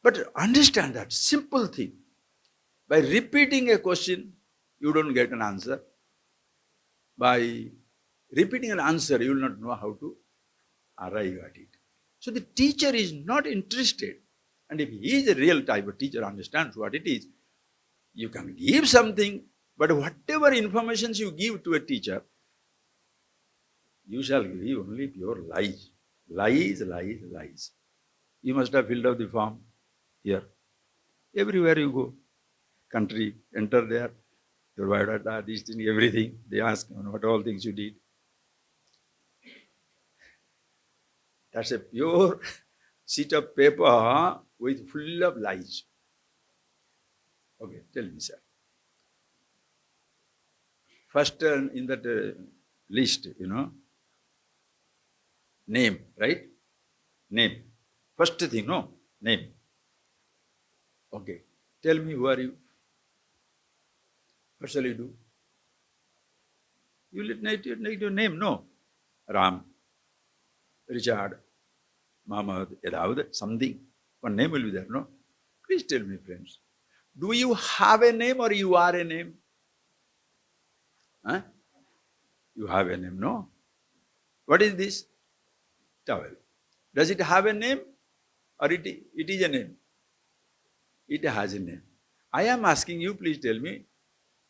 But understand that simple thing. By repeating a question, you don't get an answer. By repeating an answer, you will not know how to arrive at it. So the teacher is not interested. And if he is a real type of teacher, understands what it is, you can give something, but whatever information you give to a teacher, you shall give only pure lies. Lies, lies, lies. You must have filled out the form here. Everywhere you go, country, enter there, your biodata, this thing, everything. They ask what all things you did. That's a pure sheet of paper with full of lies. Okay, tell me, sir. First in that list, name, right? Name. First thing, no? Name. Okay. Tell me, who are you? What shall you do? You need your name, no? Ram, Richard, Mohammed, Edavud, something. One name will be there, no? Please tell me, friends. Do you have a name or you are a name? Huh? You have a name, no? What is this? Towel. Does it have a name or it is a name? It has a name. I am asking you, please tell me,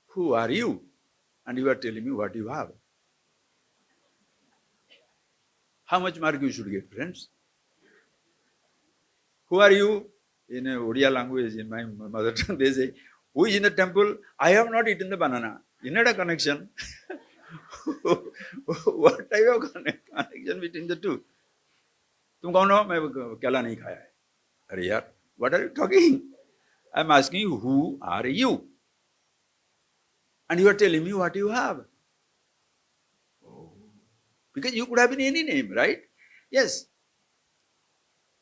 who are you? And you are telling me what you have. How much mark you should get, friends? Who are you? In Odia language, in my mother tongue, they say, who is in the temple? I have not eaten the banana. Isn't that a connection? What type of connection between the two? तुम कौन हो? मैं केला नहीं खाया है. अरे यार, what are you talking? I am asking you, who are you? And you are telling me what you have. Oh. Because you could have been any name, right? Yes.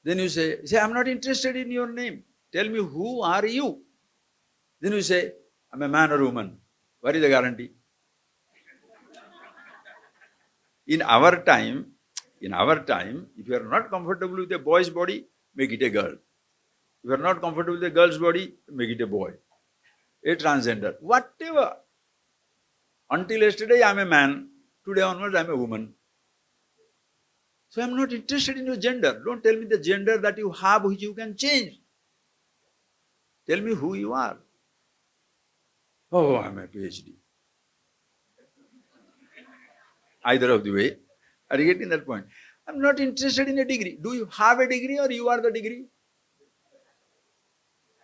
Then you say, I'm not interested in your name. Tell me, who are you? Then you say, I'm a man or woman. What is the guarantee? In our time, if you are not comfortable with a boy's body, make it a girl. If you are not comfortable with a girl's body, make it a boy. A transgender. Whatever. Until yesterday, I'm a man. Today onwards, I'm a woman. So I'm not interested in your gender. Don't tell me the gender that you have which you can change. Tell me who you are. Oh, I'm a PhD. Either of the way. Are you getting that point? I'm not interested in a degree. Do you have a degree or you are the degree?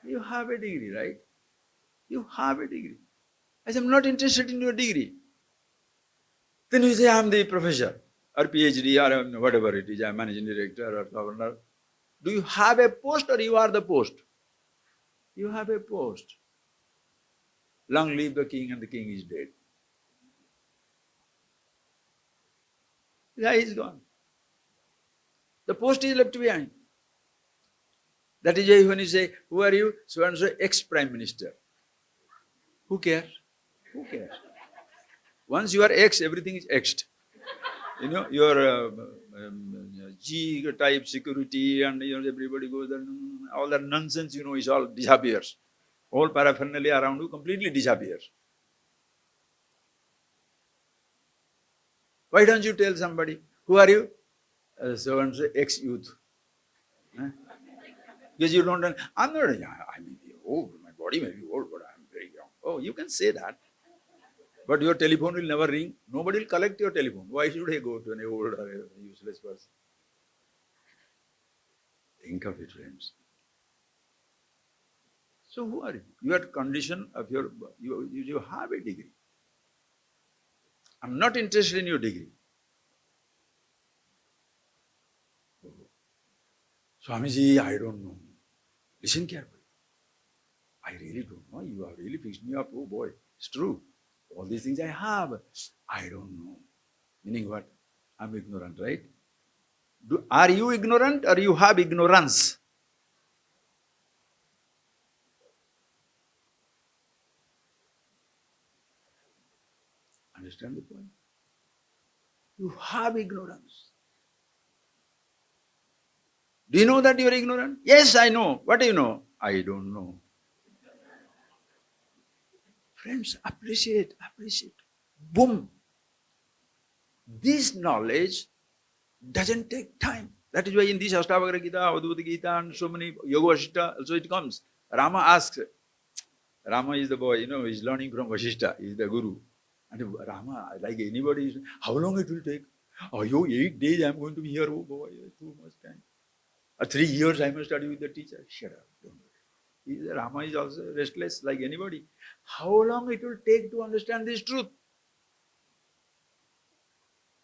You have a degree, right? You have a degree. I say, I'm not interested in your degree. Then you say, I'm the professor or PhD or whatever it is, I'm managing director or governor. Do you have a post or you are the post? You have a post. Long live the king and the king is dead. The guy is gone. The post is left behind. That is why when you say, who are you? So and so ex-prime minister. Who cares? Who cares? Once you are ex, everything is exed. Your G-type security and everybody goes there, all that nonsense, is all disappears. All paraphernalia around you completely disappears. Why don't you tell somebody, who are you? So and so ex-youth. Huh? Because you don't, I'm not, I may be old, my body may be old, but I'm very young. Oh, you can say that. But your telephone will never ring. Nobody will collect your telephone. Why should I go to an old or a useless person? Think of it, friends. So who are you? You are condition of your, you have a degree. I'm not interested in your degree. Swamiji, I don't know. Listen carefully. I really don't know. You have really fixed me up. Oh boy, it's true. All these things I have. I don't know. Meaning what? I'm ignorant, right? Are you ignorant or you have ignorance? Understand the point? You have ignorance. Do you know that you are ignorant? Yes, I know. What do you know? I don't know. Friends, appreciate. Boom. This knowledge doesn't take time. That is why in this Ashtavakra Gita, Advaita Gita, and so many Yoga Vasishtha, also it comes. Rama asks, Rama is the boy, he's learning from Vasishtha, he's the guru. And Rama, like anybody, how long it will take? Oh, 8 days I'm going to be here. Oh boy, too much time. 3 years I must study with the teacher. Shut up, don't worry. Rama is also restless like anybody. How long it will take to understand this truth?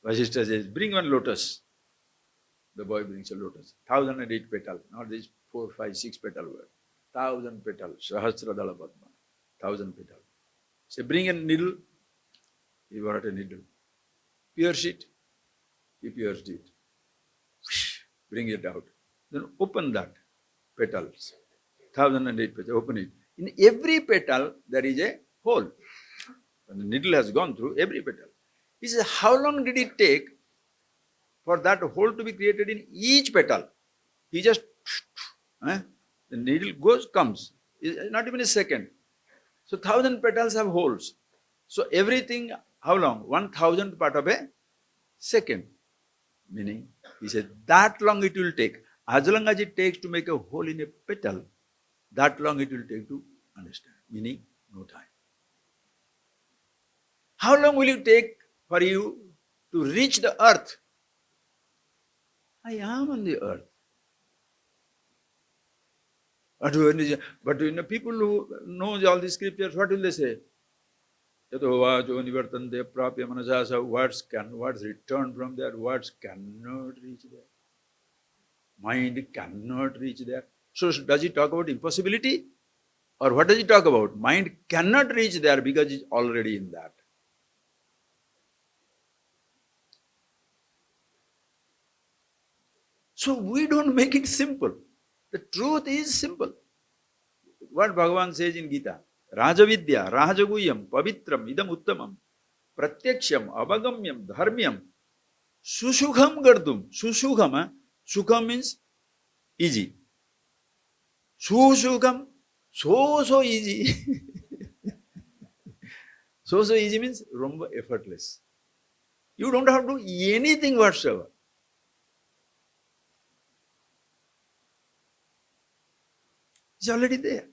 Vasishtha says, bring one lotus. The boy brings a lotus. 1008 petal, not this 4, 5, 6 petal word. 1000 petals. Sahasra Dala Padma. 1000 petals. Say, bring a needle. He brought a needle. Pierce it. He pierced it. Bring it out. Then open that petals. 1008 petals. Open it. In every petal, there is a hole. When the needle has gone through every petal. He says, how long did it take for that hole to be created in each petal? He just, the needle comes. Not even a second. So 1000 petals have holes. So everything, how long? 1000th part of a second. Meaning, he said, that long it will take. As long as it takes to make a hole in a petal, that long it will take to understand. Meaning, no time. How long will it take for you to reach the earth? I am on the earth. But people who know all these scriptures, what will they say? Words return from there, words cannot reach there. Mind cannot reach there. So does he talk about impossibility? Or what does he talk about? Mind cannot reach there because it's already in that. So we don't make it simple. The truth is simple. What Bhagavan says in Gita, Rajavidya, Rajaguyam, Pavitram, Idam Uttamam, Pratyaksham, Avagamyam, Dharmyam, Susukham Gardum. Susukham, Sukham means easy. Susukham, so easy. So easy means romba effortless. You don't have to do anything whatsoever. It's already there.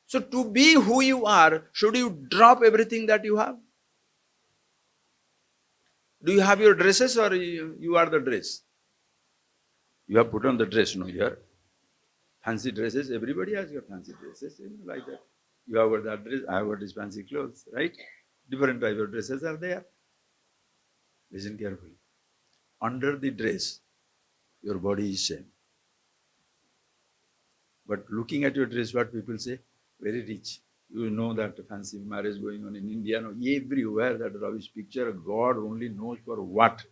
So to be who you are, should you drop everything that you have? Do you have your dresses or you are the dress? You have put on the dress, no, here. Fancy dresses, everybody has got fancy dresses, like that. You have got that dress, I have got these fancy clothes, right? Different type of dresses are there. Listen carefully. Under the dress, your body is same. But looking at your dress, what people say? Very rich. You know that fancy marriage going on in India, no, everywhere that rubbish picture, God only knows for what.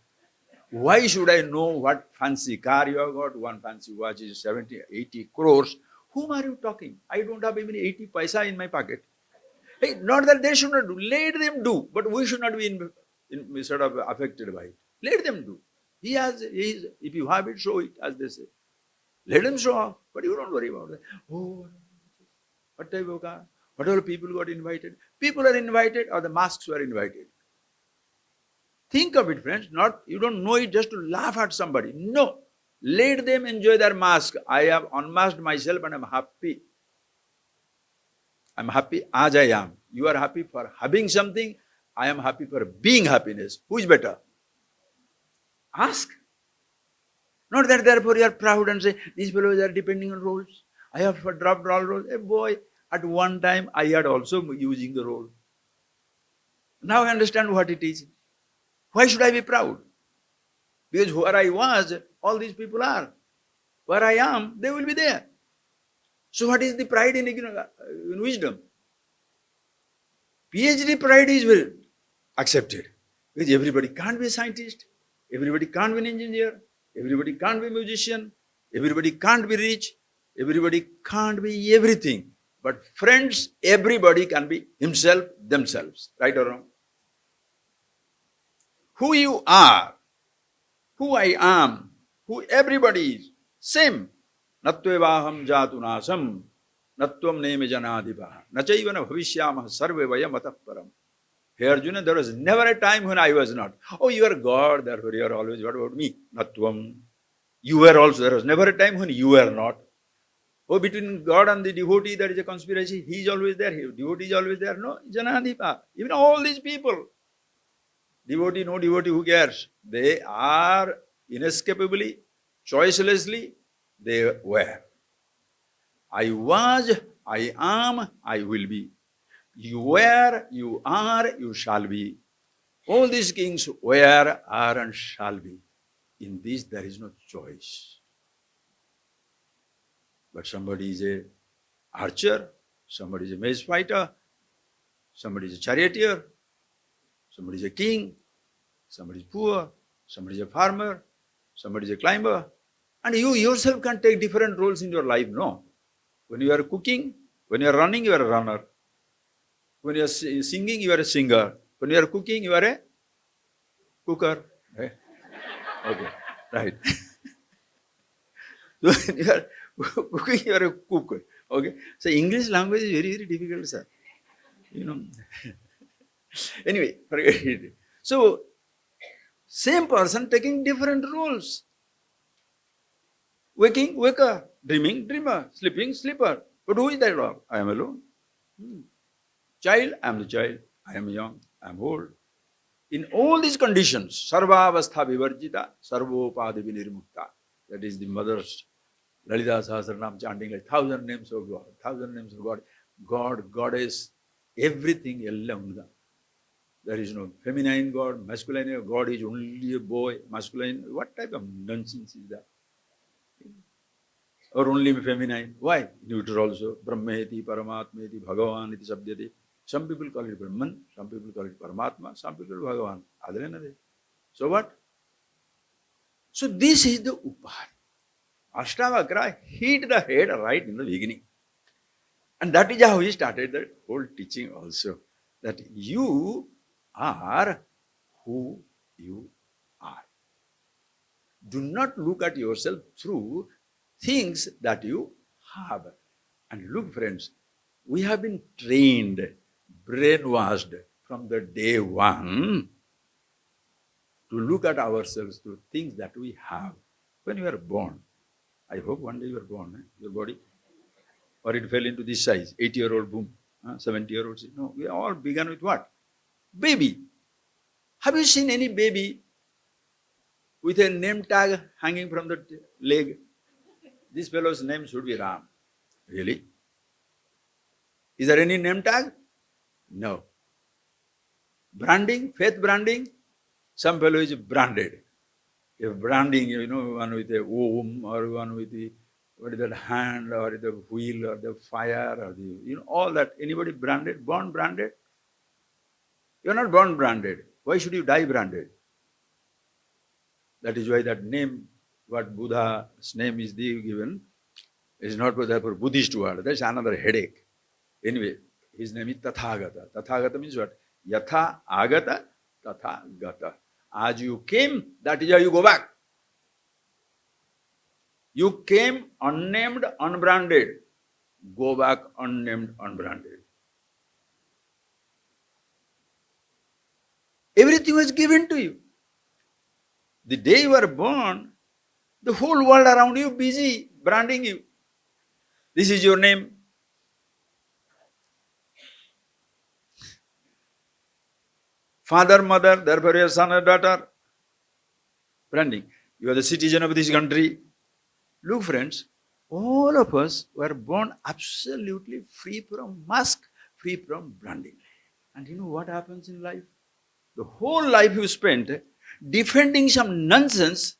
Why should I know what fancy car you have got? One fancy watch is 70, 80 crores. Whom are you talking? I don't have even 80 paisa in my pocket. Hey, not that they should not do. Let them do. But we should not be sort of affected by it. Let them do. If you have it, show it, as they say. Let them show off. But you don't worry about that. Oh, what type of car? What all people got invited? People are invited or the masks were invited. Think of it, friends. Not you don't know it just to laugh at somebody. No. Let them enjoy their mask. I have unmasked myself and I'm happy. I'm happy as I am. You are happy for having something. I am happy for being happiness. Who is better? Ask. Not that therefore you are proud and say, these fellows are depending on roles. I have dropped all roles. Hey boy, at one time I had also using the role. Now I understand what it is. Why should I be proud? Because where I was, all these people are. Where I am, they will be there. So what is the pride in wisdom? PhD pride is well accepted. Because everybody can't be a scientist. Everybody can't be an engineer. Everybody can't be a musician. Everybody can't be rich. Everybody can't be everything. But friends, everybody can be himself, themselves. Right or wrong? Who you are, who I am, who everybody is, same. Natvevaham jatunasam. Natvam neme janadipaha. Nachaivana bhavishyamah sarve vayam atah param. Hey Arjuna, there was never a time when I was not. Oh, you are God, therefore you are always. What about me? Natvam. You were also. There was never a time when you were not. Oh, between God and the devotee, there is a conspiracy. He is always there. Devotee is always there. No, Janadipa. Even all these people, devotee, no devotee, who cares? They are inescapably, choicelessly, they were. I was, I am, I will be. You were, you are, you shall be. All these kings were, are, and shall be. In this, there is no choice. But somebody is a archer, somebody is a mace fighter, somebody is a charioteer, somebody is a king, somebody is poor, somebody is a farmer, somebody is a climber. And you yourself can take different roles in your life, no? When you are cooking, when you are running, you are a runner. When you are singing, you are a singer. When you are cooking, you are a cooker. Okay, right. So when you are cooking, you are a cook. Okay. So English language is very, very difficult, sir. You know. Anyway, forget it. So same person taking different roles. Waking, waker. Dreaming, dreamer. Sleeping, sleeper. But who is that all? I am alone. Child, I am the child. I am young. I am old. In all these conditions, sarvavastha vivarjita, sarvopadi vinirmukta. That is the mother's Lalita Sahasranam chanting like 1,000 names of God, 1,000 names of God. God, Goddess, everything. There is no feminine God, masculine God is only a boy, masculine. What type of nonsense is that? Or only feminine? Why? Neuter also. Brahmeti, Paramatmeti, Bhagavan iti sabdyati. Some people call it Brahman, some people call it Paramatma, some people Bhagavan. So what? So this is the Upad. Ashtavakra hit the head right in the beginning. And that is how he started the whole teaching also. That you are who you are. Do not look at yourself through things that you have. And look, friends, we have been trained, brainwashed from the day one to look at ourselves through things that we have. When you are born, I hope one day you are born, your body, or it fell into this size, 80-year-old boom, 70-year-old. No, we all began with what? Baby. Have you seen any baby with a name tag hanging from the leg? This fellow's name should be Ram. Really? Is there any name tag? No. Branding, faith branding, some fellow is branded. If branding, one with a womb or one with the what is that hand or the wheel or the fire or the all that. Anybody branded? Born branded? You are not born branded. Why should you die branded? That is why that name, what Buddha's name is given, is not for Buddhist word. That's another headache. Anyway, his name is Tathagata. Tathagata means what? Yatha agata, tatha gata. As you came, that is how you go back. You came unnamed, unbranded. Go back unnamed, unbranded. Everything was given to you. The day you were born, the whole world around you busy branding you. This is your name. Father, mother, therefore your son or daughter. Branding. You are the citizen of this country. Look, friends, all of us were born absolutely free from mask, free from branding. And you know what happens in life? The whole life you spent defending some nonsense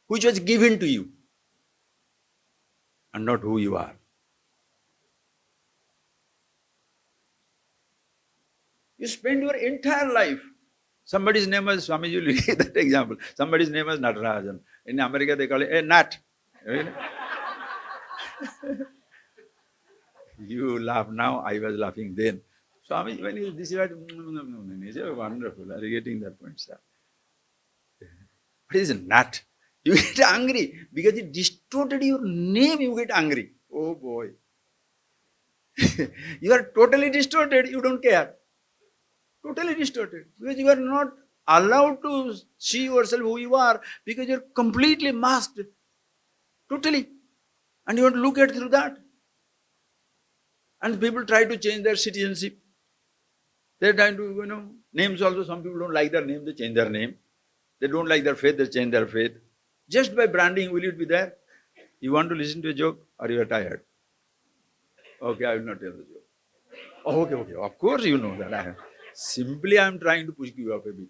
which was given to you and not who you are. You spend your entire life. Somebody's name was Swamiji, will give that example. Somebody's name was Natarajan. In America, they call it a Nat. You laugh now, I was laughing then. Swami, when you this is wonderful. Are you getting that point, sir? What is a Nat? You get angry because it distorted your name, you get angry. Oh boy. You are totally distorted, you don't care. Totally distorted. Because you are not allowed to see yourself who you are, because you are completely masked. Totally. And you want to look at through that. And people try to change their citizenship. They're trying to, names also, some people don't like their name, they change their name. They don't like their faith, they change their faith. Just by branding, will it be there? You want to listen to a joke or you are tired? Okay, I will not tell the joke. Oh, okay. Of course you know that. I am trying to push you up a bit.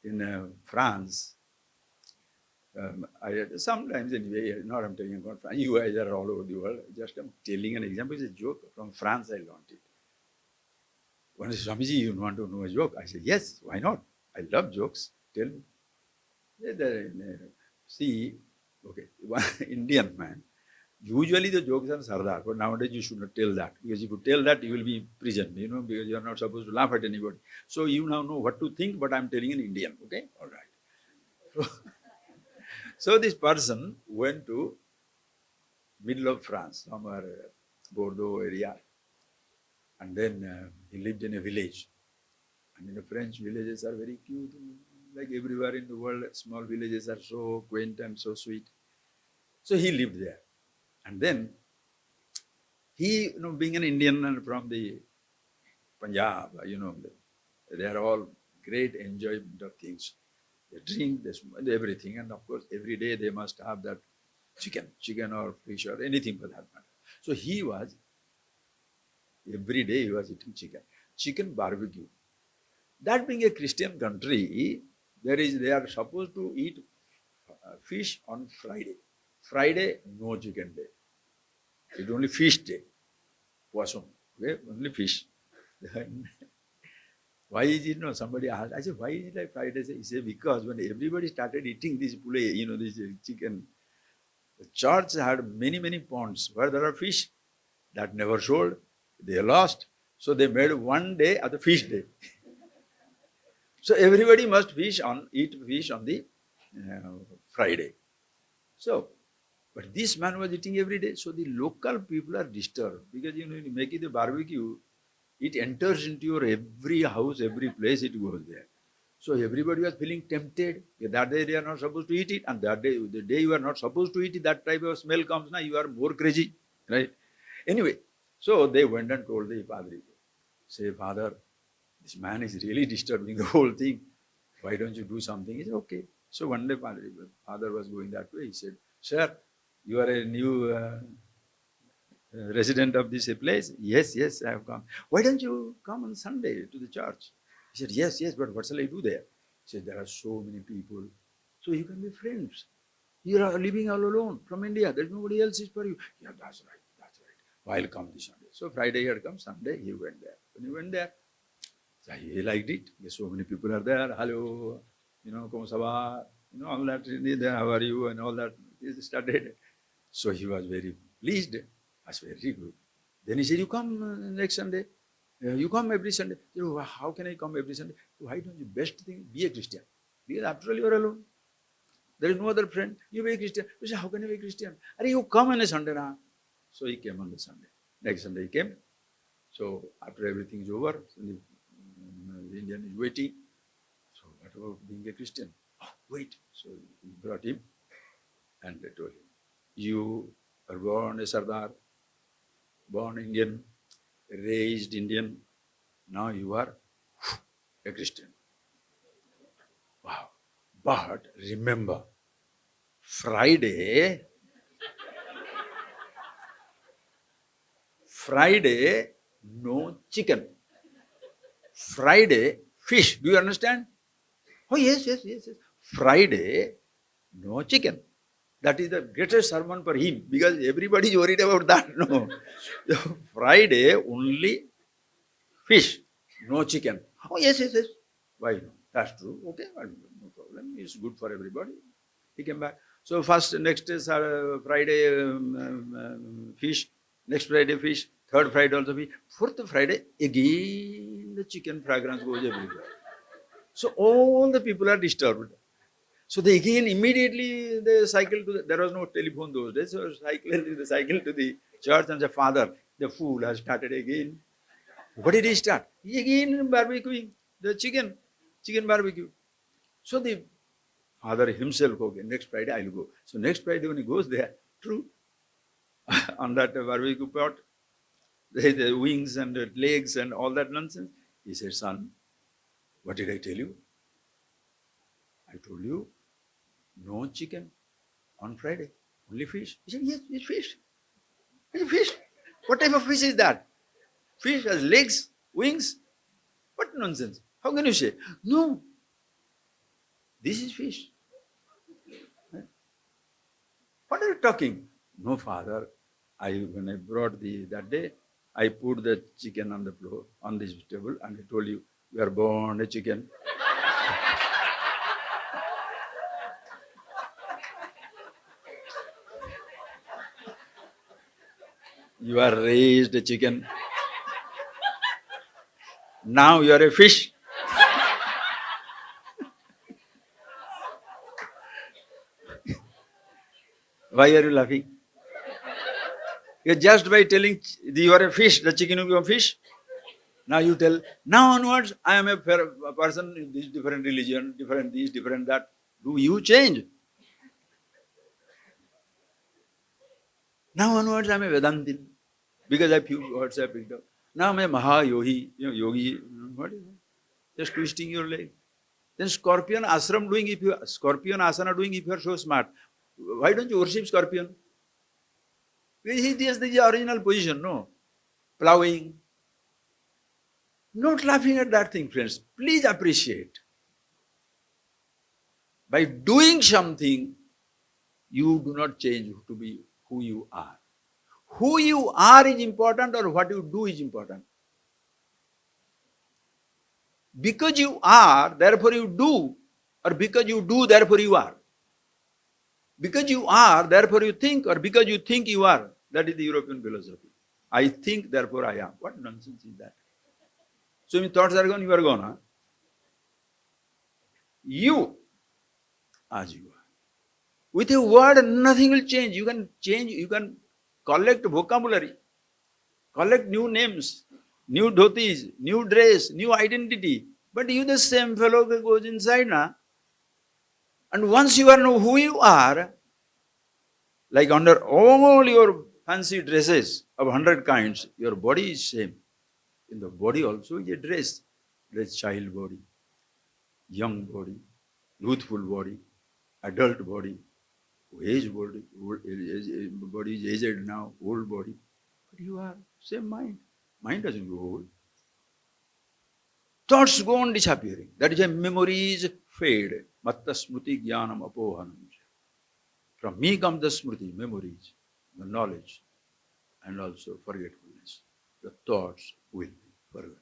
In France, sometimes anyway, not I'm telling about France. You guys are all over the world. Just I'm telling an example. It's a joke from France. I learned it. One said, Swamiji, you want to know a joke? I said, yes, why not? I love jokes. Tell me. See, okay, one Indian man. Usually the jokes are Sardar, but nowadays you should not tell that. Because if you tell that, you will be in prison, because you are not supposed to laugh at anybody. So you now know what to think, but I'm telling an Indian, okay? All right. So this person went to middle of France, somewhere Bordeaux area, and then he lived in a village. And the French villages are very cute, like everywhere in the world. Small villages are so quaint and so sweet. So he lived there, and then he, being an Indian and from the Punjab, they are all great enjoyment of things. They drink, they smoke, everything, and of course every day they must have that chicken or fish or anything for that matter. So every day he was eating chicken barbecue. That being a Christian country, they are supposed to eat fish on Friday. Friday, no chicken day. It's only fish day. Possum. Okay? Only fish. Why is it no? Somebody asked, I said, why is it like Friday? He said, because when everybody started eating this pule, this chicken, the church had many ponds where there are fish that never sold. They lost. So they made one day as the fish day. So everybody must eat fish on the Friday. So, but this man was eating every day. So the local people are disturbed because you make it a barbecue, it enters into your every house, every place, it goes there. So everybody was feeling tempted. That day they are not supposed to eat it, and that day, the day you are not supposed to eat it, that type of smell comes, now you are more crazy, right? Anyway, so they went and told the Padri, say, Father, this man is really disturbing the whole thing. Why don't you do something? He said, okay. So one day, Father was going that way. He said, sir, you are a new resident of this place? Yes, I have come. Why don't you come on Sunday to the church? He said, yes, but what shall I do there? He said, there are so many people. So you can be friends. You are living all alone from India. There's nobody else is for you. Yeah, that's right. I'll come this Sunday. So Friday he had come, Sunday he went there. When he went there, so he liked it. So many people are there. Hello, como ça va? All that. How are you? And all that. He started. So he was very pleased. That's very good. Then he said, you come next Sunday. You come every Sunday. How can I come every Sunday? Why don't you best thing be a Christian? Because after all you are alone. There is no other friend. You be a Christian. You say, how can I be a Christian? You come on a Sunday now. So he came on the Sunday. Next Sunday he came. So after everything is over, the Indian is waiting. So what about being a Christian? Oh, wait. So he brought him and they told him, you are born a Sardar, born Indian, raised Indian. Now you are a Christian. Wow. But remember, Friday, no chicken. Friday, fish. Do you understand? Oh, yes. Friday, no chicken. That is the greatest sermon for him because everybody is worried about that. No. Friday, only fish, no chicken. Oh, yes. Why no? That's true. Okay, no problem. It's good for everybody. He came back. So next is Friday, fish. Next Friday, fish. Third Friday also fish. Fourth Friday, again the chicken fragrance goes everywhere. So all the people are disturbed. So they again immediately they cycle to there was no telephone those days, so they cycle to the church and say, Father, the fool has started again. What did he start? He again barbecuing the chicken barbecue. So the father himself, okay, next Friday I'll go. So next Friday when he goes there, true, on that barbecue pot, the wings and the legs and all that nonsense. He said, son, what did I tell you? I told you, no chicken on Friday, only fish. He said, yes, it's fish. It's fish. What type of fish is that? Fish has legs, wings? What nonsense? How can you say? No, this is fish. What are you talking? No, father. When I brought that day, I put the chicken on the floor, on this table, and I told you, we are born a chicken. You are raised a chicken. Now you are a fish. Why are you laughing? You just by telling you are a fish, the chicken will become fish. Now you tell, now onwards, I am a person in this different religion, different this, different that. Do you change? Now onwards, I am a Vedantin. Because I few words I picked up. Now I am a Mahayogi, yogi. What is that? Just twisting your leg. Then scorpion ashram doing, if you scorpion asana doing, if you are so smart, why don't you worship scorpion? Because he is the original position, no? Plowing. Not laughing at that thing, friends. Please appreciate. By doing something, you do not change to be who you are. Who you are is important, or what you do is important. Because you are, therefore you do, or because you do, therefore you are. Because you are, therefore you think, or because you think you are. That is the European philosophy. I think, therefore I am. What nonsense is that? So when thoughts are gone, you are gone. Huh? You, as you are. With a word, nothing will change. You can collect vocabulary, collect new names, new dhotis, new dress, new identity. But you, the same fellow that goes inside now. And once you know who you are, like under all your fancy dresses of 100 kinds, your body is same. In the body also is a dress. Dress child body, young body, youthful body, adult body, aged body, body is aged now, old body. But you are same mind. Mind doesn't go old. Thoughts go on disappearing. That is why memories fade. Matta smruti jnanam apohanam. From me comes the smruti, memories, the knowledge, and also forgetfulness. The thoughts will be forgotten.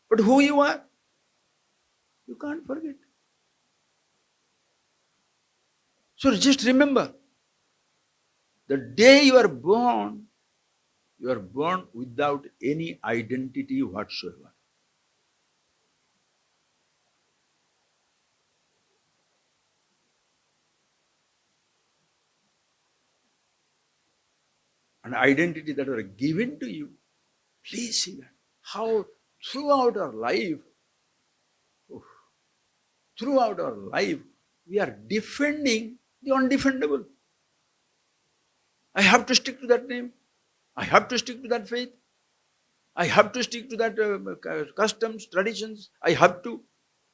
But who you are, you can't forget. So just remember, the day you are born without any identity whatsoever. An identity that are given to you. Please see that. How throughout our life, we are defending the undefendable. I have to stick to that name. I have to stick to that faith. I have to stick to that customs, traditions. I have to.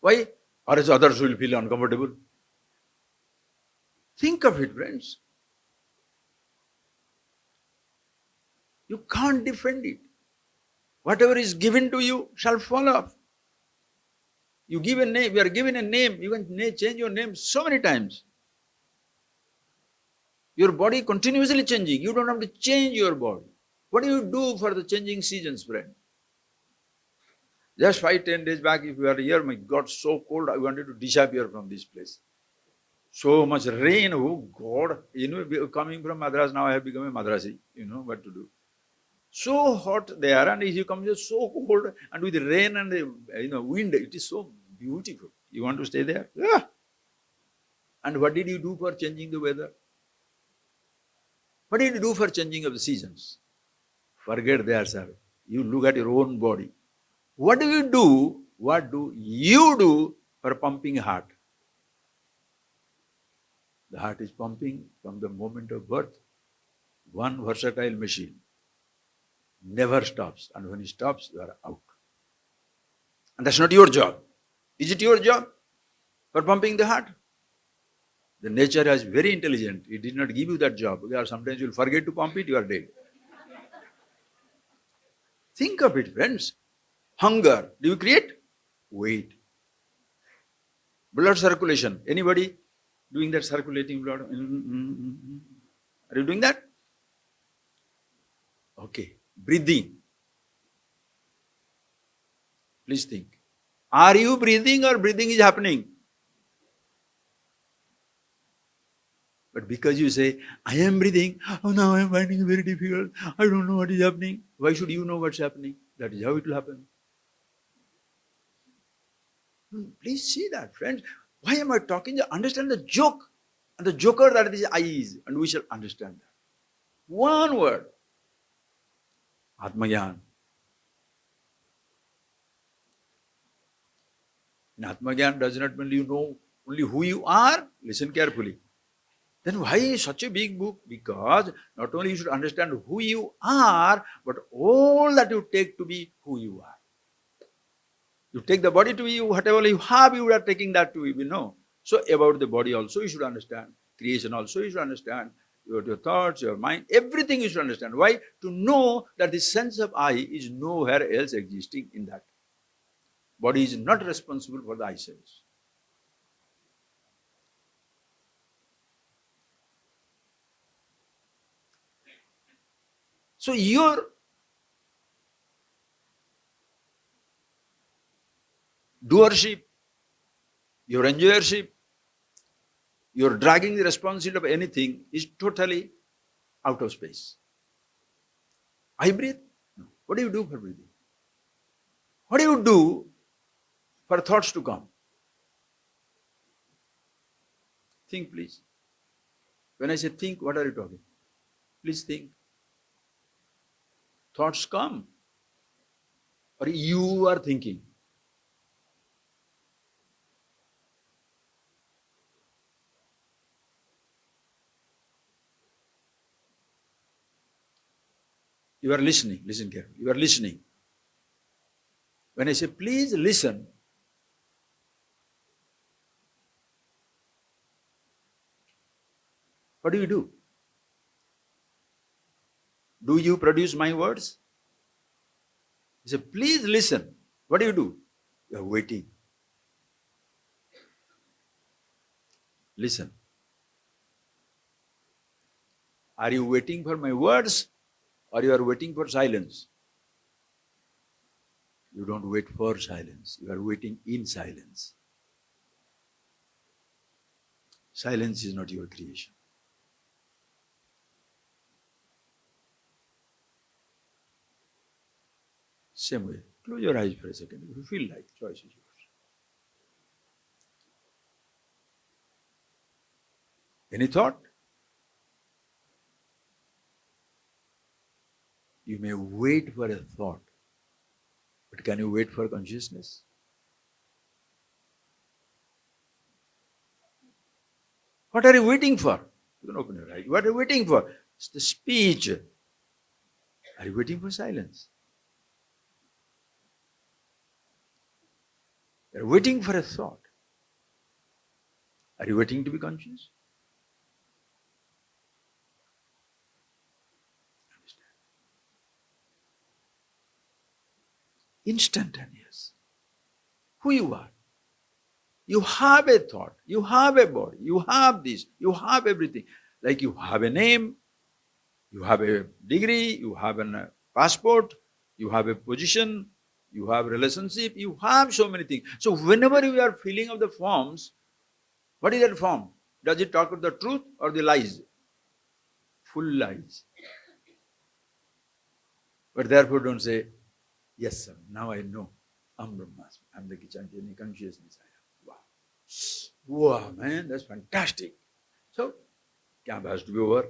Why? Or else others will feel uncomfortable. Think of it, friends. You can't defend it. Whatever is given to you shall fall off. You give a name, you are given a name, you can change your name so many times. Your body continuously changing. You don't have to change your body. What do you do for the changing seasons, friend? Just 5-10 days back, if you are here, my God, so cold, I wanted to disappear from this place. So much rain, oh God. Coming from Madras, now I have become a Madrasi. You know what to do. So hot there, and you come here so cold, and with the rain and the wind, it is so beautiful. You want to stay there? Yeah. And what did you do for changing the weather? What did you do for changing of the seasons? Forget there, sir. You look at your own body. What do you do? What do you do for pumping heart? The heart is pumping from the moment of birth. One versatile machine never stops. And when it stops, you are out. And that's not your job. Is it your job for pumping the heart? The nature is very intelligent. It did not give you that job. Because sometimes you'll forget to pump it, you are dead. Think of it, friends. Hunger. Do you create? Wait. Blood circulation. Anybody doing that circulating blood? Are you doing that? Okay. Breathing. Please think. Are you breathing or breathing is happening? But because you say, I am breathing, oh now I am finding it very difficult, I don't know what is happening. Why should you know what's happening? That is how it will happen. Please see that, friends. Why am I talking? Understand the joke. And the joker that is I is, and we shall understand that. One word. Atmagyan. In Atmagyan does not mean you know only who you are. Listen carefully. Then why such a big book? Because not only you should understand who you are, but all that you take to be who you are. You take the body to be you, whatever you have, you are taking that to be, no. So about the body also you should understand. Creation also you should understand. Your thoughts, your mind, everything you should understand. Why? To know that the sense of I is nowhere else existing in that. Body is not responsible for the I sense. So your doership, your enjoyership, your dragging the responsibility of anything is totally out of space. I breathe? No. What do you do for breathing? What do you do for thoughts to come? Think, please. When I say think, what are you talking? Please think. Thoughts come. Or you are thinking. You are listening. Listen carefully. You are listening. When I say please listen, what do you do? Do you produce my words? I say please listen. What do? You are waiting. Listen. Are you waiting for my words or you are waiting for silence? You don't wait for silence. You are waiting in silence. Silence is not your creation. Same way. Close your eyes for a second. If you feel like, choice is yours. Any thought? You may wait for a thought, but can you wait for consciousness? What are you waiting for? You can open your eyes. What are you waiting for? It's the speech. Are you waiting for silence? You're waiting for a thought. Are you waiting to be conscious? Understand? Instantaneous. Who you are. You have a thought. You have a body. You have this. You have everything. Like you have a name. You have a degree. You have a passport. You have a position. You have a relationship. You have so many things. So whenever you are filling up the forms, what is that form? Does it talk about the truth or the lies? Full lies. But therefore don't say, yes, sir, now I know. I'm Brahmasmi. I'm the Chaitanya consciousness I am. Wow. Wow, man, that's fantastic. So, camp has to be over.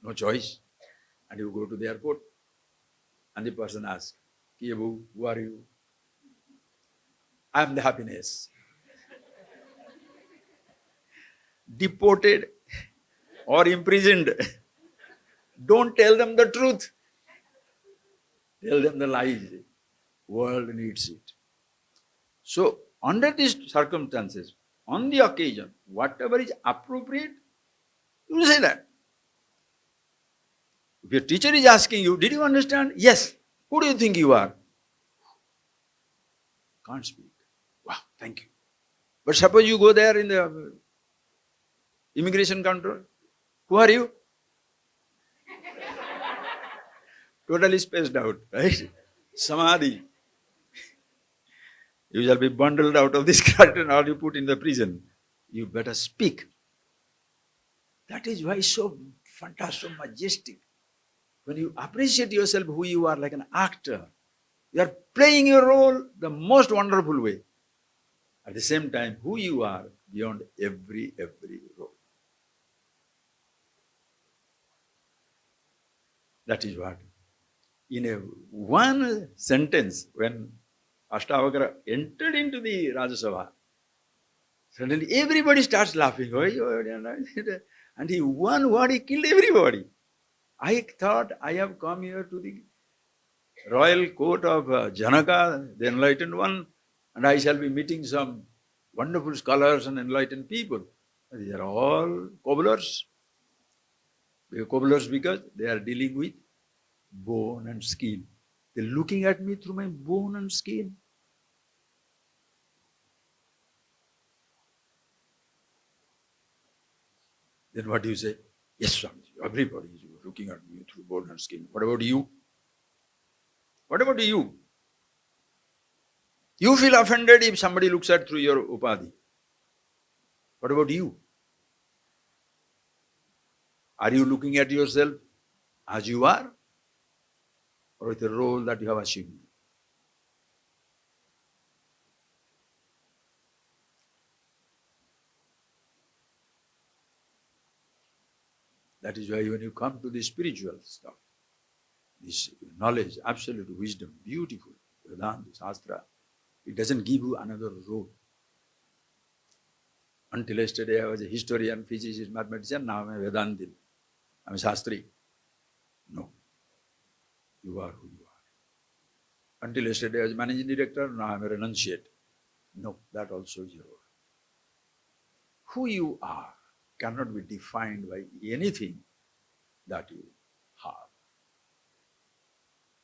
No choice. And you go to the airport, and the person asks, Kiyabu, who are you? I am the happiness. Deported or imprisoned. Don't tell them the truth. Tell them the lies. World needs it. So, under these circumstances, on the occasion, whatever is appropriate, you say that. If your teacher is asking you, did you understand? Yes. Who do you think you are? Can't speak. Wow, thank you. But suppose you go there in the immigration counter. Who are you? Totally spaced out, right? Samadhi. You shall be bundled out of this curtain or you put in the prison. You better speak. That is why it's so fantastic, majestic. When you appreciate yourself who you are like an actor, you are playing your role the most wonderful way. At the same time, who you are beyond every role. That is what. In a one sentence, when Ashtavakra entered into the Rajasabha, suddenly everybody starts laughing. And he one word, he killed everybody. I thought I have come here to the royal court of Janaka, the enlightened one, and I shall be meeting some wonderful scholars and enlightened people. They are all cobblers. They are cobblers because they are dealing with bone and skin. They're looking at me through my bone and skin. Then what do you say? Yes, Swamiji, everybody is looking at me through bone and skin. What about you? What about you? You feel offended if somebody looks at through your upadhi. What about you? Are you looking at yourself as you are, or with a role that you have assumed? That is why when you come to the spiritual stuff, this knowledge, absolute wisdom, beautiful, Vedanta, Shastra, it doesn't give you another role. Until yesterday I was a historian, physicist, mathematician, now I'm a Vedantin, I'm a Shastri. No, you are who you are. Until yesterday I was managing director, now I'm a renunciate. No, that also is your role. Who you are cannot be defined by anything that you have.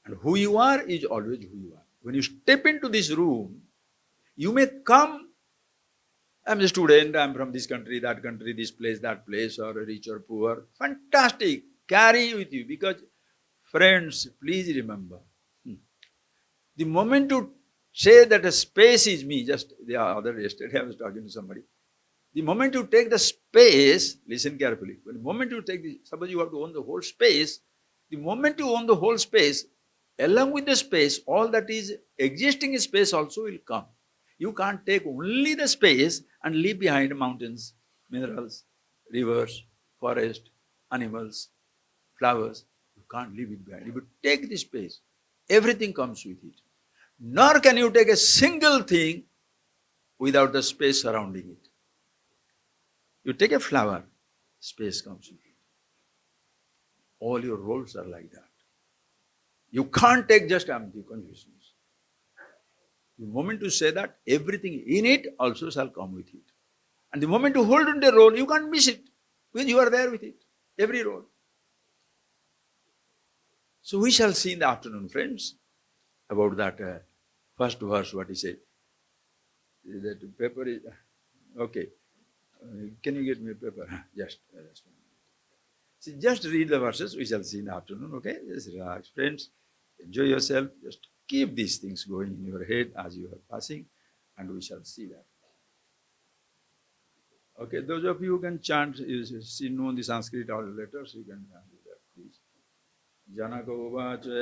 And who you are is always who you are. When you step into this room, you may come, I'm a student, I'm from this country, this place, that place, or rich or poor. Fantastic. Carry with you because, friends, please remember, the moment you say that a space is me, just the other yesterday I was talking to somebody. The moment you take the space, listen carefully, the moment you take suppose you have to own the whole space, the moment you own the whole space, along with the space, all that is existing space also will come. You can't take only the space and leave behind mountains, minerals, rivers, forest, animals, flowers. You can't leave it behind. If you take the space, everything comes with it. Nor can you take a single thing without the space surrounding it. You take a flower, space comes with it. All your roles are like that. You can't take just empty consciousness. The moment you say that, everything in it also shall come with it. And the moment you hold on the role, you can't miss it. Because you are there with it. Every role. So we shall see in the afternoon, friends, about that first verse, what he said. That paper is, okay. Can you get me a paper? Just see, just read the verses, we shall see in the afternoon, okay? Just relax, friends. Enjoy yourself. Just keep these things going in your head as you are passing, and we shall see that. Okay, those of you who can chant, you see, know the Sanskrit or letters, you can do that, please. Janaka uvacha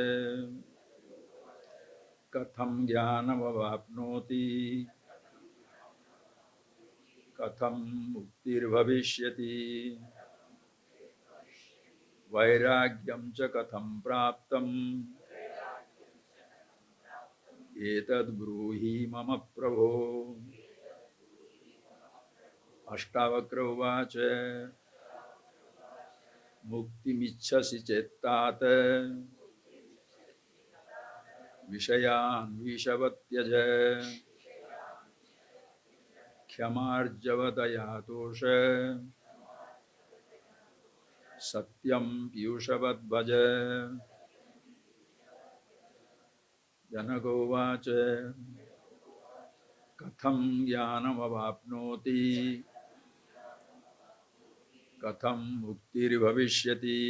katham jnanam avapnoti katham muktir bhavishyati vairagyam cha katham praptam etad bruhi mama prabho. Ashtavakra uvacha mukti michhasi cettat vishayan vishavatyaja khamarjavadayatosha satyam piyushavat bhaja. Janaka uvacha katham jnanam avapnoti katham muktir bhavishyati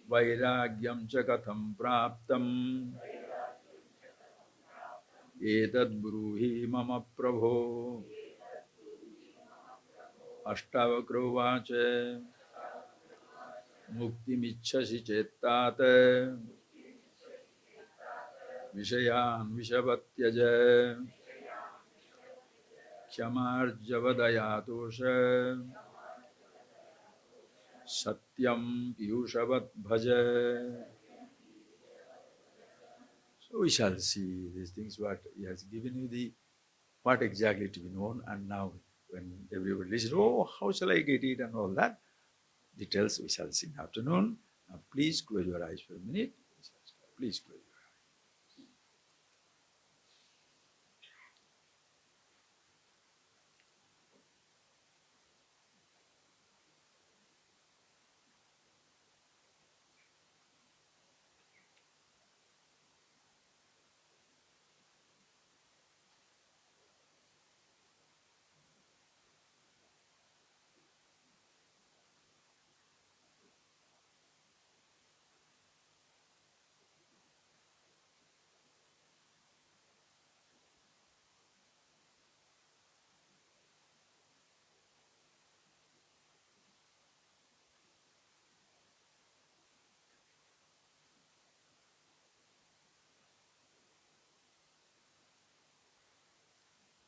vairagyam cha katham praptam etad bruhi mama prabho. Ashtavakra uvacha mukti michhasi cettat vishayan vishavatyaja khamarjavadayatosha satyam piyushavat bhaja. So we shall see these things what he has given you the what exactly to be known, and now when everybody listens, oh, how shall I get it and all that details we shall see in the afternoon. Now please close your eyes for a minute. Please close your eyes.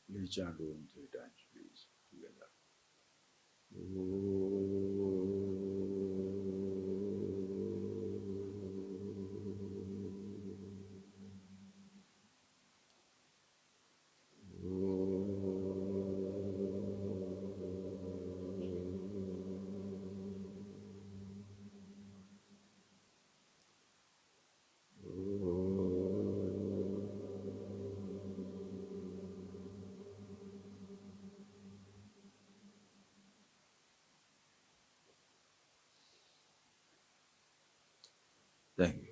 Please chant Om 3 times, please, together. Thank you.